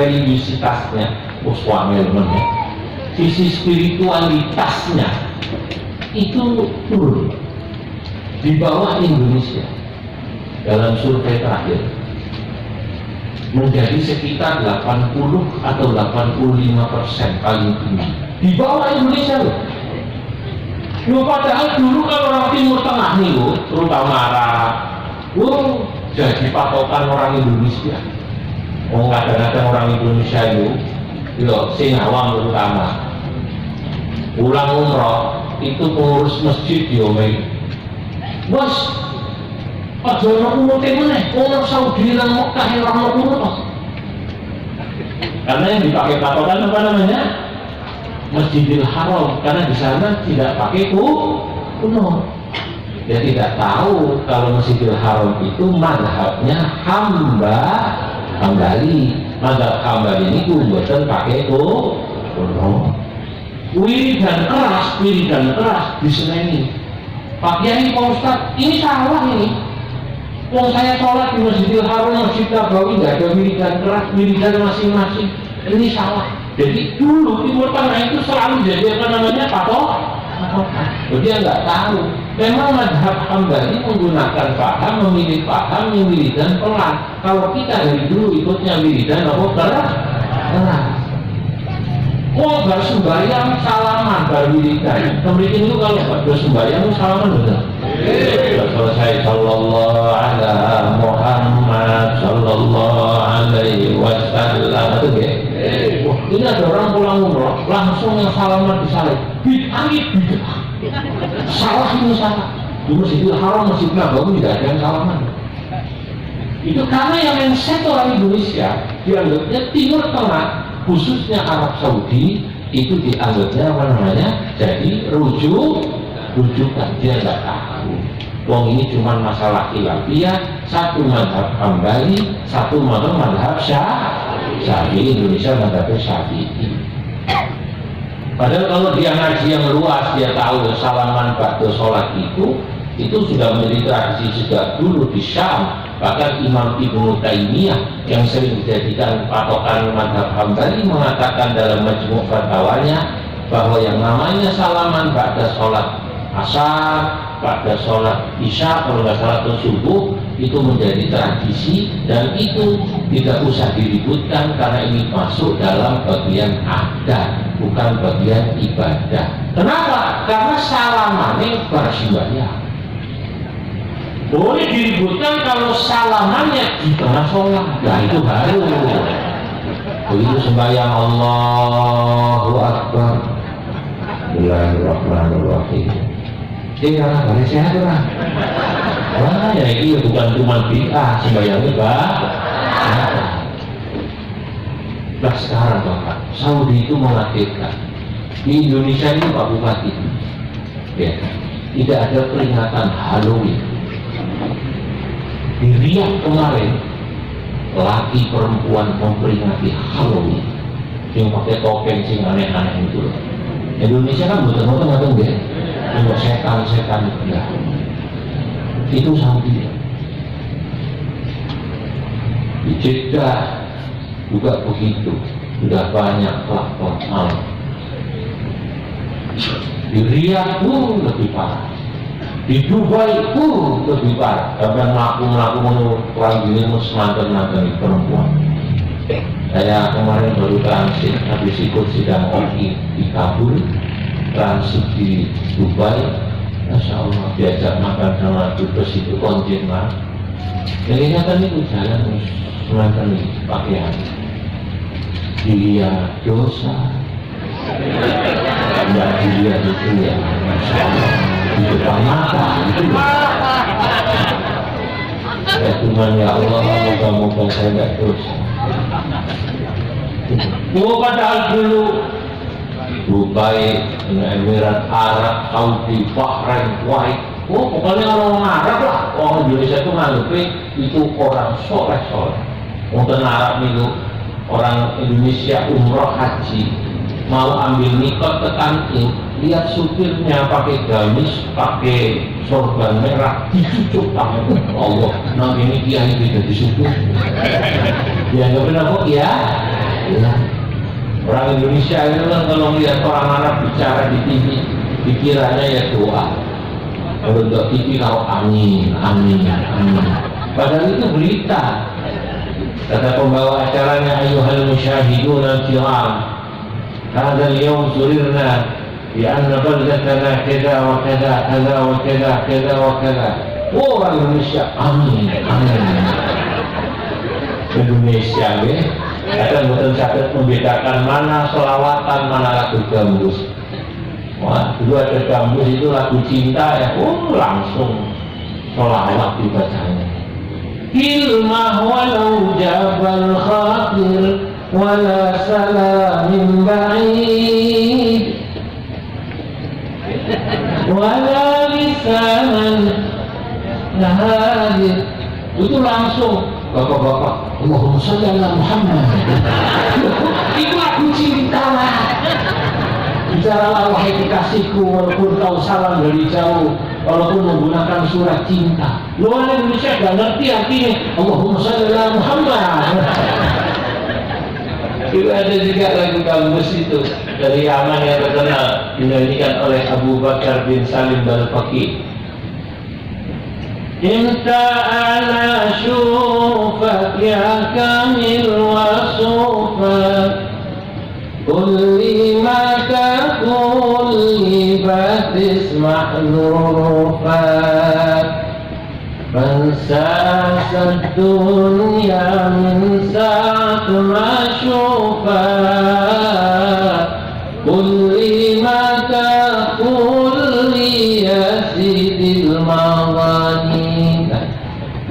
sisi spiritualitasnya itu turun di bawah Indonesia dalam survei terakhir menjadi sekitar 80 atau 85% paling tinggi di bawah Indonesia loh. Padahal dulu kalau orang Timur Tengah nih loh, terutama Arab, jadi patokan orang Indonesia. Kadang-kadang orang Indonesia itu sing awam terutama pulang umroh itu pengurus masjid diomel, bos Aja ana kunute meneh, orang Saudi nang Mekah yang ora ana kunut. Karena yang dipakai patokan apa namanya? Masjidil Haram, karena di sana tidak pakai kunut. Dia tidak tahu kalau Masjidil Haram itu madhabnya Hambali. Madhab Hambali ini buatan pakai kunut. Wiridan keras diseneni. Pak Kiai, Pak Ustadz, ini salah ini. Yang saya sholat di Masjidil Haram, Masjid Nabawi nggak ada wiridan masing-masing. Ini salah. Jadi dulu Timur Tengah itu selalu jadi apa namanya patokan. Dia nggak tahu. Memang madhab Hambali menggunakan paham, memilih paham yang wiridan pelan. Kalau kita dari dulu ikutnya wiridan apa keras. Oh, bar sembahyang salaman, bar wiridan. Kemudian itu kalau bar sembahyang salaman betul. Selesai sallallahu ala Muhammad sallallahu alaihi wasallam itu ya. Wah, ini ada orang pulang umroh langsung yang salaman disalib. Bid'ah. Salah ini salah. Di Masjidil Haram, Masjid Nabawi tidak ada yang salaman. Itu karena yang mindset orang Indonesia dianggapnya Timur Tengah, khususnya Arab Saudi itu dianggapnya apa namanya? Jadi rujukan dia nggak tahu. Wong ini cuma masalah khilafiyah, satu madhab Hambali, satu madhab Syafi'i. Indonesia madhab Syafi'i. Padahal kalau dia ngaji yang luas, dia tahu salaman ba'da sholat itu sudah menjadi tradisi sejak dulu di Syam. Bahkan Imam Ibnu Taimiyah yang sering dijadikan patokan madhab Hambali mengatakan dalam majmu' fatwanya bahwa yang namanya salaman ba'da sholat asar, pada sholat isya kalau nggak salah atau subuh itu menjadi tradisi dan itu tidak usah diributkan karena ini masuk dalam bagian adat bukan bagian ibadah. Kenapa? Karena salamannya bersembahyang. Boleh diributkan kalau salamannya di tengah sholat. Nah itu baru. Begitu sembahyang Allahu Akbar. Bismillahirrahmanirrahim. Karena dari sehat orang. Wah ya ini bukan cuma bid'ah sembahyangnya Nah sekarang Bapak, Saudi itu mengakhirkan di Indonesia ini Pak Bupati ya, tidak ada peringatan Halloween. Di Riyadh kemarin laki perempuan memperingati Halloween yang pakai topeng sing aneh-aneh itu. Indonesia kan betul-betul nggak tahu ya. Untuk setan ya. Itu Saudi. Di Jeddah juga begitu, sudah banyak pelakon malam. Di Riyadh pun lebih parah, di Dubai pun lebih parah. Sampai melaku orang gini semantan perempuan. Saya kemarin baru transit habis ikut sidang OI di Kabul, transit di Dubai, Masya Allah diajak makan sama dubes itu konjen lah. Jadi kan itu jalan semacam ini pakaian. Dilihat dosa, tidak dilihat itu ya, Masya Allah di depan mata itu. Ya Tuhan ya Allah, moga-moga saya tidak dosa. Padahal dulu Dubai, Emirat Arab, Saudi, Bahrain, Kuwait, pokoknya orang Arab lah. Orang Indonesia itu menganggapnya itu orang soleh. Mungkin Arab itu orang Indonesia umroh haji mau ambil nikah ke kantin, lihat supirnya pakai gamis, pakai sorban merah, dicucuk tangan. Allah, nah ini kiai tidak disupir. Dia nggak pernah kok ya. Orang Indonesia itu kan kalau melihat orang Arab bicara di TV, pikirannya ya doa. Kalau untuk TV kalau amin. Padahal itu berita. Kata pembawa acaranya, ayuhal musyahidun al-kiram, hadal yawm surirna bi'anna baldatana kada wa kada. Orang Indonesia amin. Indonesia ya. Ada betul sakit membedakan mana selawatan, mana lagu gambus. Wah, dulu ada gambus itu lagu cinta ya, langsung sholawat dibacanya. Kilmah walau jabal khatir wala salamin ba'id wala lisanan hadir. Itu langsung bapak-bapak Allahumma sholli ala Muhammad. Itu lagu cinta lah. Bicaralah wahai kekasihku, walaupun kau salam dari jauh, walaupun menggunakan surat cinta. Luar Indonesia gak ngerti artinya Allahumma sholli ala Muhammad. Itu ada juga lagu gambus itu dari Yaman yang terkenal, dinyanyikan oleh Abu Bakar bin Salim Al-Faqih. Inta ana syufak ya kamil wasufak kulli maka kulli batis mahlufak fansasad dunya min sa'at masyufak kulli maka kulli yasidil mawani.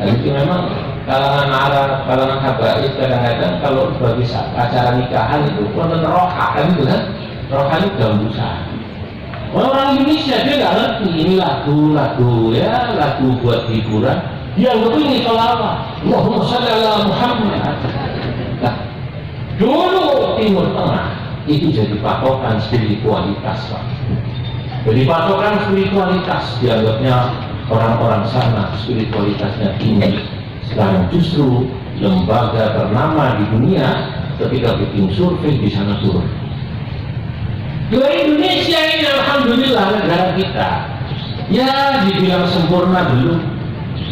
Dan itu memang kalangan Arab, kalangan habaib kadang-kadang kalau bagi acara nikahan itu konten roha kan itu kan, roha itu gambusan. Orang Indonesia dia nggak ngerti ini lagu ya, lagu buat hiburan. Dia nggak ini sholawat. Allahumma sholli ala Muhammad. Nah, dulu Timur Tengah itu jadi patokan spiritualitas, Pak. Jadi patokan spiritualitas dianggapnya orang-orang sana spiritualitasnya tinggi. Sekarang justru lembaga ternama di dunia ketika bikin survei di sana turun. Dua Indonesia ini alhamdulillah negara kita. Ya dibilang sempurna belum,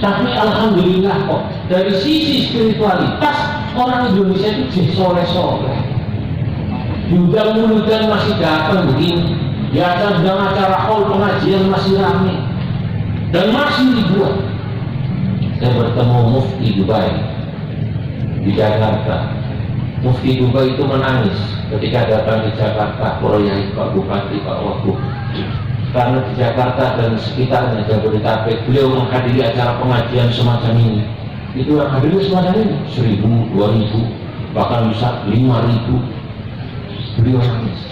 tapi alhamdulillah kok dari sisi spiritualitas orang Indonesia itu jadi soleh-soleh. Diundang-undang masih datang begini, di atas acara hall pengajian masih ramai dan masih dibuat. Saya bertemu Mufti Dubai di Jakarta. Mufti Dubai itu menangis ketika datang di Jakarta, Proyai Pak Bupati, Pak Wagub. Karena di Jakarta dan sekitarnya Jabodetabek, beliau menghadiri acara pengajian semacam ini. Itu yang hadir semacam ini, 1.000, 2.000, bahkan bisa 5.000. Beliau nangis.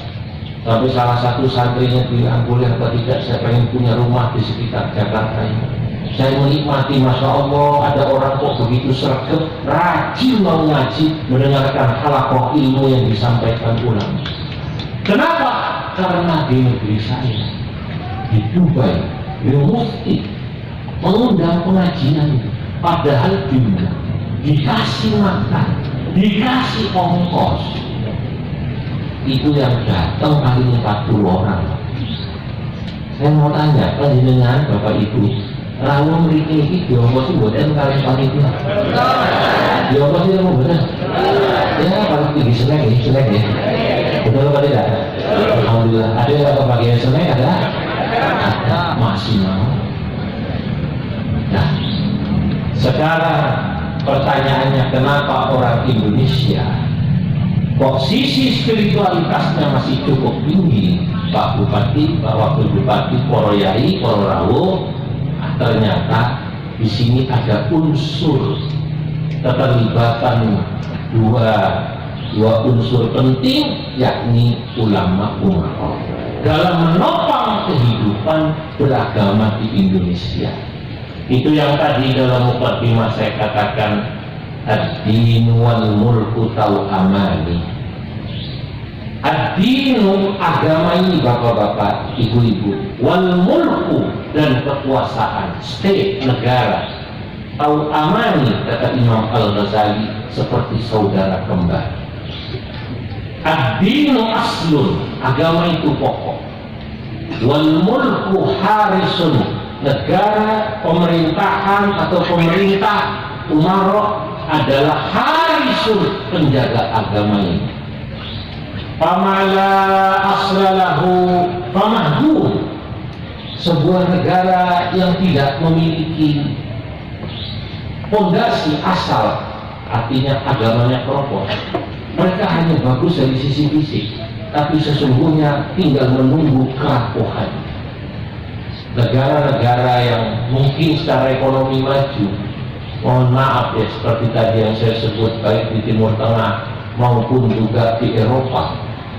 Sampai salah satu santrinya bilang, boleh apa tidak saya pengen punya rumah di sekitar Jakarta ini. Saya menikmati, Masya Allah, ada orang kok begitu sergap, rajin mau ngaji, mendengarkan halakoh ilmu yang disampaikan ulama. Kenapa? Karena di negeri saya, di Dubai, beliau mufti mengundang pengajian itu, padahal diundang, dikasih makan, dikasih ongkos. Itu yang datang paling 40 orang. Saya mau tanya, panjenengan Bapak Ibu, rawuh mriki iki diongkosi mboten kalian panitia. Diongkosi apa mboten? Ya kalau tinggi Senin ya. Betul apa tidak? Alhamdulillah. Ada yang kebagian Senin ada? Ada, masih mau. Nah, sekarang pertanyaannya kenapa orang Indonesia kok sisi spiritualitasnya masih cukup tinggi? Pak Bupati, Pak Wakil Bupati, para yai, para rawuh, ternyata di sini ada unsur keterlibatan dua unsur penting, yakni ulama umaro dalam menopang kehidupan beragama di Indonesia. Itu yang tadi dalam mukadimah saya katakan, ad-din wal mulku tau amani. Ad-dinu, agama ini bapak-bapak, ibu-ibu, wal mulku, dan kekuasaan, state, negara, tau amani, kata Imam Al-Ghazali, seperti saudara kembar. Ad-dinu aslun, agama itu pokok. Wal mulku harisun, negara, pemerintahan atau pemerintah umaro adalah harisun, penjaga agama ini. Famala aslalahu famahdu, sebuah negara yang tidak memiliki fondasi asal, artinya agamanya keropos. Mereka hanya bagus dari sisi fisik, tapi sesungguhnya tinggal menunggu kerapuhan. negara-negara yang mungkin secara ekonomi maju, mohon maaf ya, seperti tadi yang saya sebut, baik di Timur Tengah maupun juga di Eropa,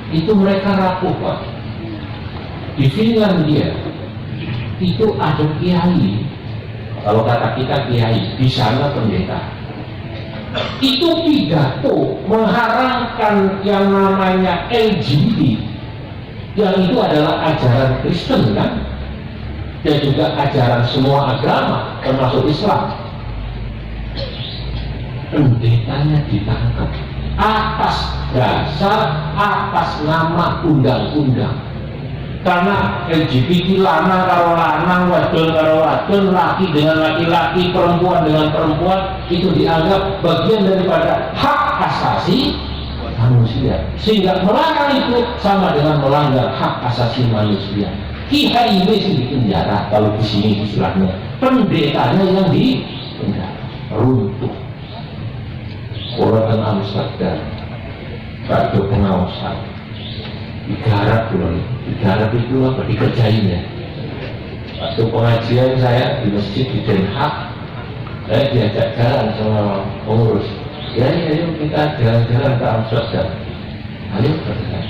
itu mereka rapuh Pak. Di Finlandia itu ada kiai, kalau kata kita kiai, di sana pendeta, itu pidato mengharamkan yang namanya LGBT, yang itu adalah ajaran Kristen kan, dan juga ajaran semua agama termasuk Islam. Pendetanya ditangkap atas dasar, atas nama undang-undang, karena LGBT lanang karo lanang, wadon karo wadon, laki dengan laki-laki, perempuan dengan perempuan, itu dianggap bagian daripada hak asasi manusia, sehingga melarang itu sama dengan melanggar hak asasi manusia. HIV sih di penjara, kalau di sini istilahnya pendetanya yang di penjara, runtuh. Orang Amsterdam, batu pengawasan, digarap dulu, digarap itu apa? Dikerjain ya. Waktu pengajian saya di masjid di Den Haag, saya diajak jalan sama pengurus. Ya, ayo kita jalan-jalan ke Amsterdam. Ayo berjalan.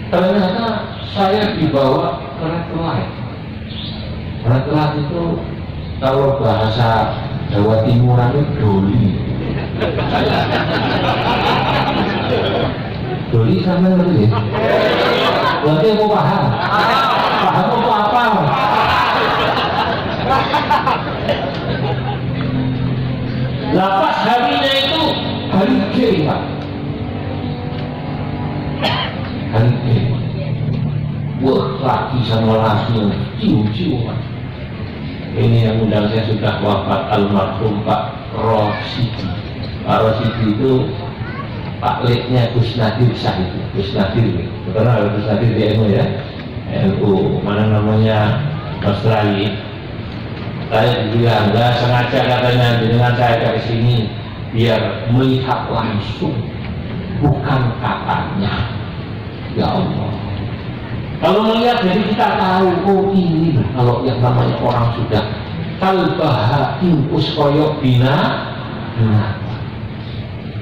Ternyata saya dibawa ke Red Light. Red Light itu kalau bahasa Jawa Timuran itu doli. Doli sama ngerti ya? Berarti aku paham. Paham apa? Lapas harinya itu hari G Pak. Hari G. Wah, laki sama laki yang cium-ciuman. Ini yang undang saya sudah wafat, almarhum Pak Rosidi. Pak Rosidi itu Pak Leknya Gus Nadir Sah itu. Gus Nadir, betul Gus Nadir di NU ya. NU mana namanya Australia. Saya bilang nggak sengaja katanya dengan saya ke sini biar melihat langsung, bukan katanya. Ya Allah. Kalau melihat jadi kita tahu, oh ini kalau yang namanya orang sudah kalbaha impus koyok bina,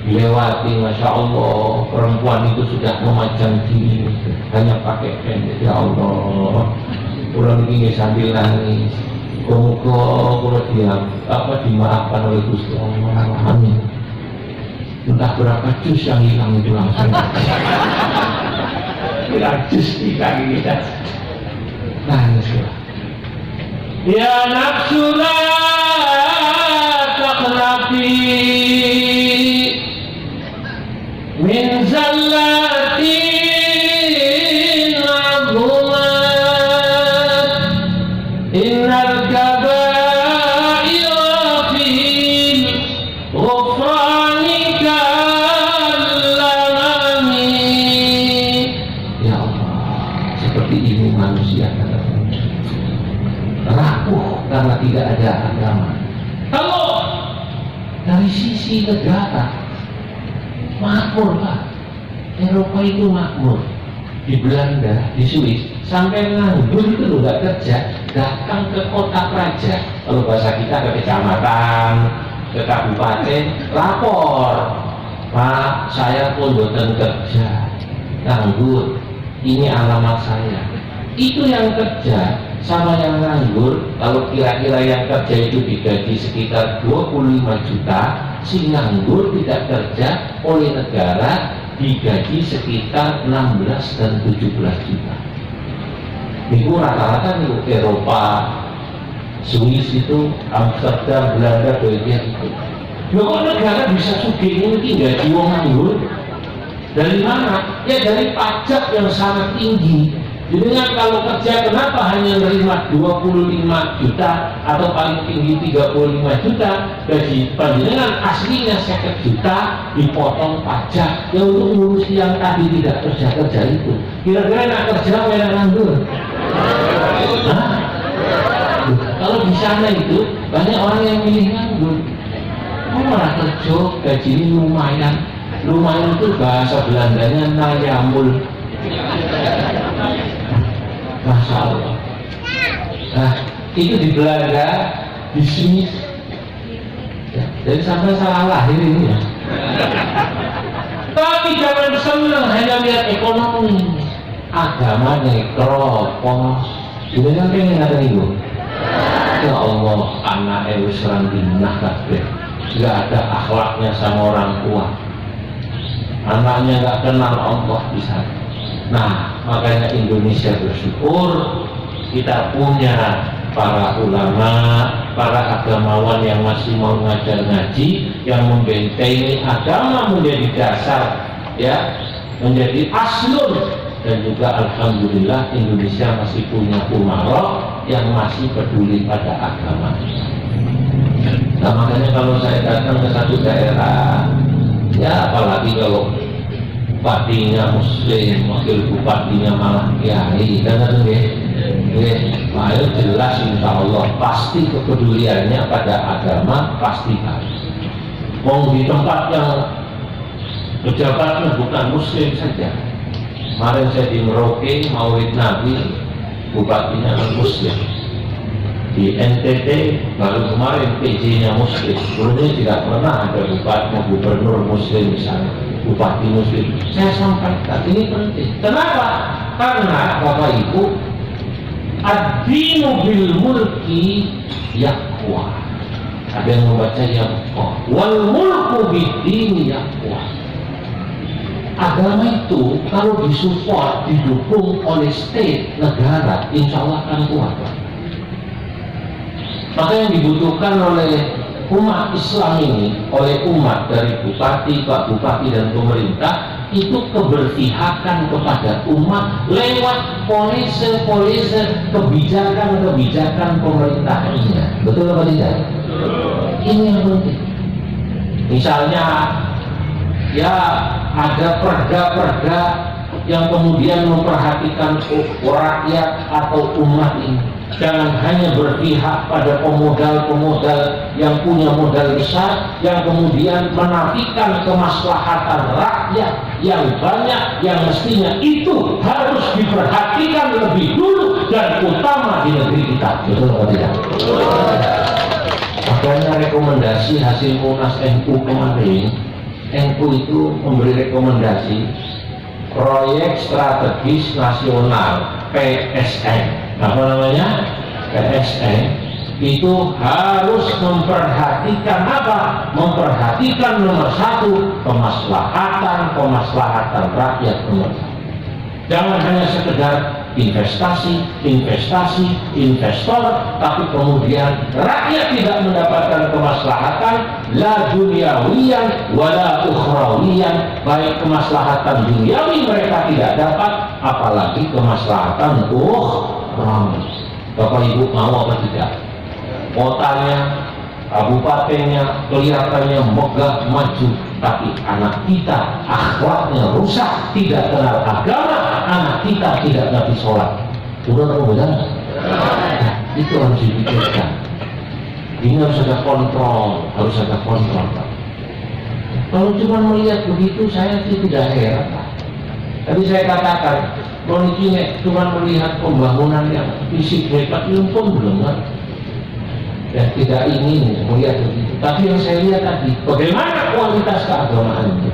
dilewati, Masya Allah, perempuan itu sudah memajang diri hanya pakai pendek. Ya Allah, kurang ini sambil nangis. Semoga kalau diam dimaafkan oleh Gusti Allah. Amin. Entah berapa juz yang hilang itu langsung. Berapa juz hilang kita. Nangis lah. Ya nafsu la taqnabi min zallatin azumat, innal kabaira fil ghufranika lamami. Ya Allah, seperti ini manusia rapuh karena tidak ada agama. Kalau dari sisi negara makmur Pak, Eropa itu makmur. Di Belanda, di Swiss, sampai nganggur itu loh, nggak kerja, datang ke kota raja. Kalau bahasa kita ke kecamatan, ke kabupaten, lapor, Pak, saya pun boten kerja, nganggur, ini alamat saya. Itu yang kerja sama yang nganggur, kalau kira-kira yang kerja itu digaji sekitar 25 juta, si nganggur tidak kerja oleh negara digaji sekitar 16 dan 17 juta. Itu rata-rata nih Eropa, Swiss itu, Amsterdam, Belanda, Belgia itu. Loh kok negara bisa sugih mungkin gaji wong nganggur? Dari mana? Ya dari pajak yang sangat tinggi. Dengan kalau kerja kenapa hanya menerima 25 juta atau paling tinggi 35 juta, gaji panjenengan aslinya 50 juta dipotong pajak yang untuk ngurus yang tadi tidak kerja itu. Kira-kira nak kerja enak nganggur? Hah? Kalau di sana itu banyak orang yang milih nganggur. Oh malah kerja gaji ini lumayan. Lumayan itu bahasa Belandanya nayamul. Masya Allah. itu di Belanda bisnis ya, jadi sampai salah lahir ini ya. Tapi jangan senang hanya lihat ekonomi, agamanya keropos. Sudah kan pengen ada ibu. Ya Allah, anak wis rantinah kabeh. Enggak ada akhlaknya sama orang tua. Anaknya enggak kenal Allah di sana. Nah, makanya Indonesia bersyukur kita punya para ulama, para agamawan yang masih mau ngajar ngaji, yang membentengi agama menjadi dasar, ya, menjadi aslun. Dan juga alhamdulillah Indonesia masih punya umara yang masih peduli pada agama. Nah, makanya kalau saya datang ke satu daerah, ya apalagi kalau bupatinya muslim, wakil bupatinya malah kiai, dan itu jelas insya Allah pasti kepeduliannya pada agama pasti harus. Mau di tempat yang pejabatnya bukan muslim saja. Kemarin saya di Merauke, Maulid Nabi, bupatinya muslim. Di NTT baru kemarin PJ-nya muslim. Sebelumnya tidak pernah ada bupati, gubernur muslim di sana, bupati muslim. Saya sampaikan ini penting. Kenapa? Karena Bapak Ibu, ad-dinu bil mulki yaqwa. Ada yang membaca yaqwa. Wal mulku bid-dini yaqwa. Agama itu kalau disupport, didukung oleh state, negara, insya Allah akan kuat. Maka yang dibutuhkan oleh umat Islam ini, oleh umat dari bupati, Pak Bupati dan pemerintah, itu keberpihakan kepada umat lewat polisi kebijakan pemerintahnya. Betul apa tidak? Ini yang penting. Misalnya, ya ada perda-perda yang kemudian memperhatikan rakyat atau umat ini. Jangan hanya berpihak pada pemodal-pemodal yang punya modal besar, yang kemudian menafikan kemaslahatan rakyat yang banyak, yang mestinya itu harus diperhatikan lebih dulu dan utama di negeri kita. Betul atau tidak? Makanya rekomendasi hasil Munas NU kemarin, NU itu memberi rekomendasi proyek strategis nasional PSN. Apa namanya? PSN itu harus memperhatikan apa? Memperhatikan nomor satu kemaslahatan rakyat nomor satu. Jangan hanya sekedar investasi, investor, tapi kemudian rakyat tidak mendapatkan kemaslahatan la duniawiyan wala ukhrawiyan, baik kemaslahatan duniawi mereka tidak dapat, apalagi kemaslahatan ukhrawi. Bapak Ibu mau apa tidak? Kotanya, kabupatennya kelihatannya megah maju, tapi anak kita akhlaknya rusak, tidak kenal agama, anak kita tidak ngerti sholat. Benar atau benar? Nah, itu harus dipikirkan. Ini harus ada kontrol, Kalau cuma melihat begitu, saya sih tidak heran. Tadi saya katakan, kalau ini cuma melihat pembangunan yang fisik hebat, itu pun belum kan? Dan tidak ingin melihat begitu. Tapi yang saya lihat tadi, bagaimana kualitas keagamaan itu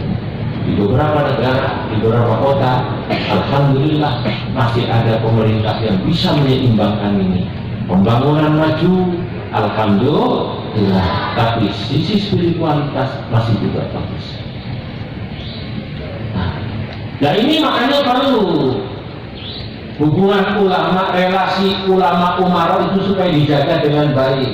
di beberapa negara, di beberapa kota, alhamdulillah masih ada pemerintah yang bisa menyeimbangkan ini. Pembangunan maju, alhamdulillah. Tapi sisi spiritualitas masih juga bagus. Nah ini makanya perlu hubungan ulama, relasi ulama umara itu supaya dijaga dengan baik.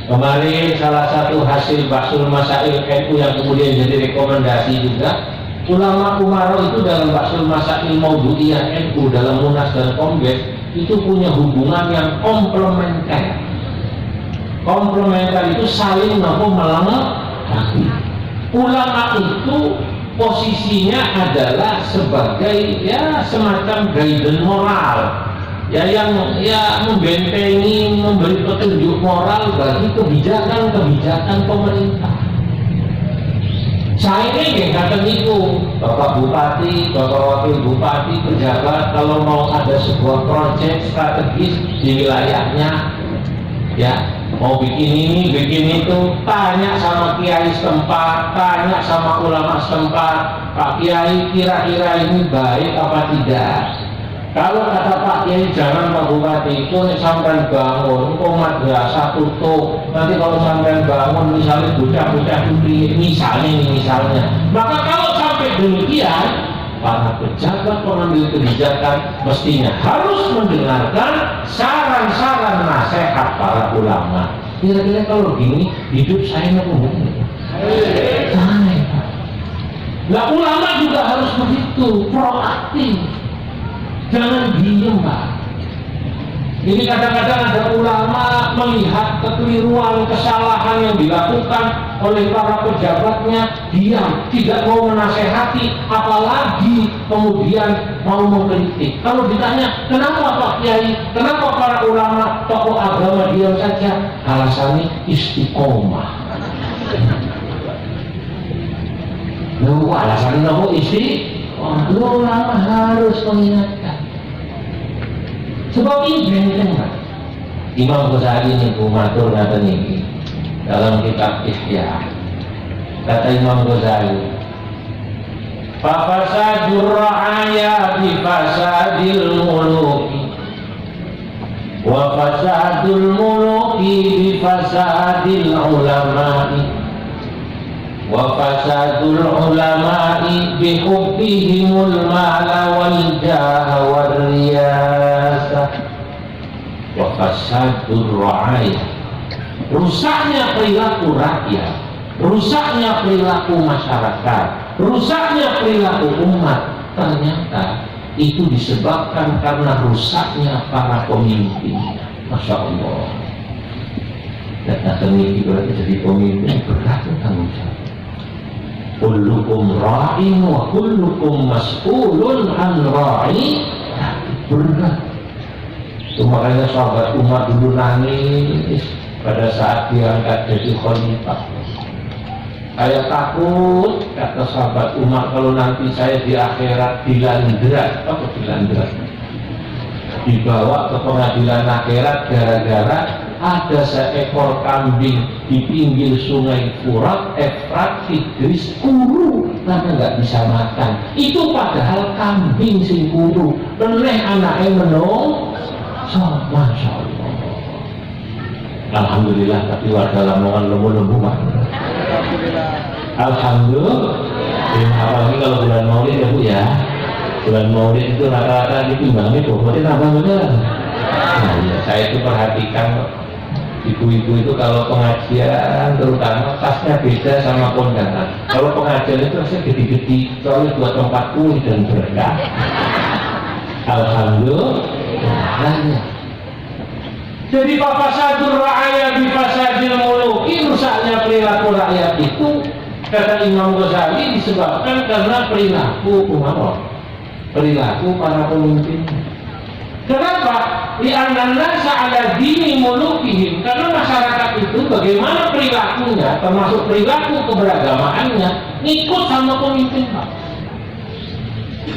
Kemarin salah satu hasil Bahsul Masail NU yang kemudian jadi rekomendasi juga, ulama umara itu dalam Bahsul Masail Maudhu'iyah NU dalam Munas dan Kongres itu punya hubungan yang komplementer. Komplementer itu saling melengkapi. Ulama itu posisinya adalah sebagai ya semacam guidance moral, ya yang ya membentengi, memberi petunjuk moral bagi kebijakan-kebijakan pemerintah. Saya ini kata niku, Bapak Bupati, Bapak Wakil Bupati, pejabat kalau mau ada sebuah proyek strategis di wilayahnya, ya mau bikin ini, bikin itu, tanya sama kiai setempat, tanya sama ulama setempat, Pak Kiai kira-kira ini baik apa tidak? Kalau kata Pak Kiai jangan Pak Bupati, itu sampai bangun, kok madrasah tutup, nanti kalau sampai bangun misalnya bocah-bocah itu misalnya, maka kalau sampai demikian, para pejabat pengambil kebijakan mestinya harus mendengarkan saran-saran nasihat para ulama. Kira-kira kalau gini hidup saya ngomong. Nah, ulama juga harus begitu, proaktif. Jangan diem, Pak. Ini kadang-kadang ada ulama melihat kekeliruan, kesalahan yang dilakukan oleh para pejabatnya, diam, tidak mau menasehati, apalagi kemudian mau mengkritik. Kalau ditanya, kenapa Pak Kiai, kenapa para ulama, tokoh agama diam saja? Alasannya istiqomah. Lalu alasannya apa istiqomah? Ulama harus mengingatkan. Sebab ini benteng, Pak. Imam Ghazali ini matur kata ini dalam kitab Ihya. Kata Imam Ghazali, "Fasadur ra'aya bi fasadil muluki, wa fasadul muluki bi fasadil ulama'i, wa fasadul ulama'i bi hubbihimul mala wal jaha wal riyasa, wa fasadur ra'aya." Rusaknya perilaku rakyat, rusaknya perilaku masyarakat, rusaknya perilaku umat, ternyata itu disebabkan karena rusaknya para pemimpin. Masya Allah. Dan ini berarti jadi pemimpin berat tanggung jawab. Kullukum ra'in wa kullukum mas'ulun an ra'i. Berat. Itu makanya sahabat Umar dulu nangis pada saat diangkat jadi khalifah. Saya takut, kata sahabat Umar, kalau nanti saya di akhirat dilandrat, apa dilandrat? Dibawa ke pengadilan akhirat gara-gara ada seekor kambing di pinggir sungai Efrat, Tigris, kuru, karena nggak bisa makan. Itu padahal kambing sing kuru, meneh anaknya menung, Masya Allah. Alhamdulillah, tapi warga Lamongan lembu-lembu Pak. Alhamdulillah. Apalagi kalau bulan Maulid ya Bu ya. Bulan Maulid itu rata-rata ditimbangnya bobotnya tambah benar. Nah, ya, saya itu perhatikan ibu-ibu itu kalau pengajian terutama tasnya beda sama kondangan. Kalau pengajian itu rasanya gede-gede, soalnya buat tempat kuih dan berkah. Alhamdulillah. Jadi fasadur ra'aya bi fasadil muluki, rusaknya perilaku rakyat itu kata Imam Ghazali disebabkan karena perilaku umat, perilaku para pemimpin. Kenapa? Li'anna nasa ala dini mulukihim, karena masyarakat itu bagaimana perilakunya, termasuk perilaku keberagamaannya, ngikut sama pemimpin Pak.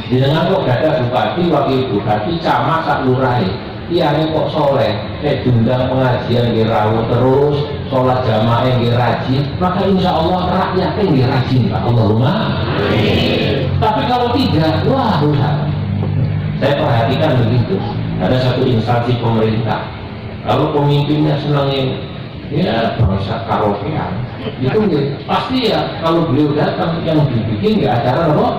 Dengan kok ada bupati, wakil bupati, camat, sak lurai, ini kok soleh, diundang pengajian rawuh terus, sholat jamaah yang rajin, maka insya Allah rakyatnya yang rajin Pak. Allahumma. Tapi kalau tidak, wah rusak. Saya perhatikan begitu. Ada satu instansi pemerintah, kalau pemimpinnya senangin ya bangsa karaokean, itu ya, pasti ya kalau beliau datang yang dibikin ya acara apa?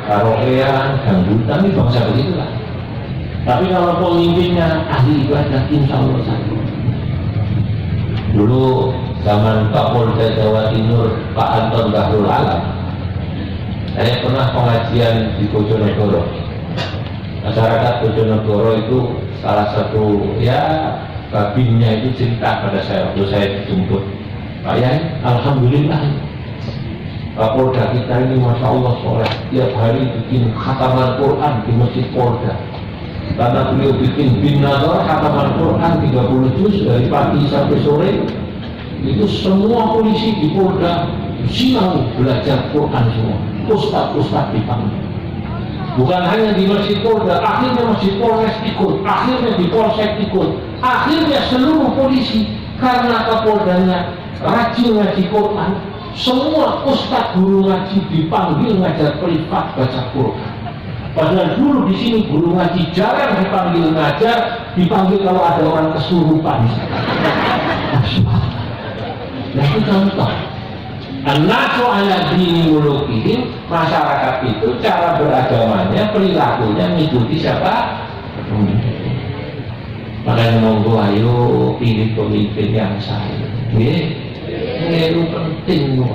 Karaokean, dangdutan, ini bangsa begitulah. Tapi kalau pemimpinnya ahli ibadah, insya Allah satu. Dulu zaman Kapolda Jawa Timur Pak Anton Bahrul Alam, saya pernah pengajian di Bojonegoro. Masyarakat Bojonegoro itu salah satu ya babinnya itu cerita pada saya waktu saya dijemput, Pak Yai, alhamdulillah Kapolda kita ini masya Allah soleh, tiap hari bikin khataman Quran di Masjid Polda. Karena beliau bikin bin nazar khataman Quran 30 juz dari pagi sampai sore, itu semua polisi di Polda sinau belajar Quran semua, ustaz-ustaz dipanggil. Bukan hanya di Masjid Polda, akhirnya Masjid Polres ikut, akhirnya di Polsek ikut, akhirnya seluruh polisi, karena Kapoldanya rajin ngaji Quran, semua ustaz guru ngaji dipanggil ngajar privat baca Quran. Padahal dulu di sini guru ngaji jarang dipanggil ngajar, dipanggil kalau ada orang kesurupan. Nah itu contoh. An-nasu ala dini mulukihim, masyarakat itu cara beragamanya, perilakunya mengikuti siapa? Makanya monggo ayo pilih pemimpin yang sahih. Ini penting.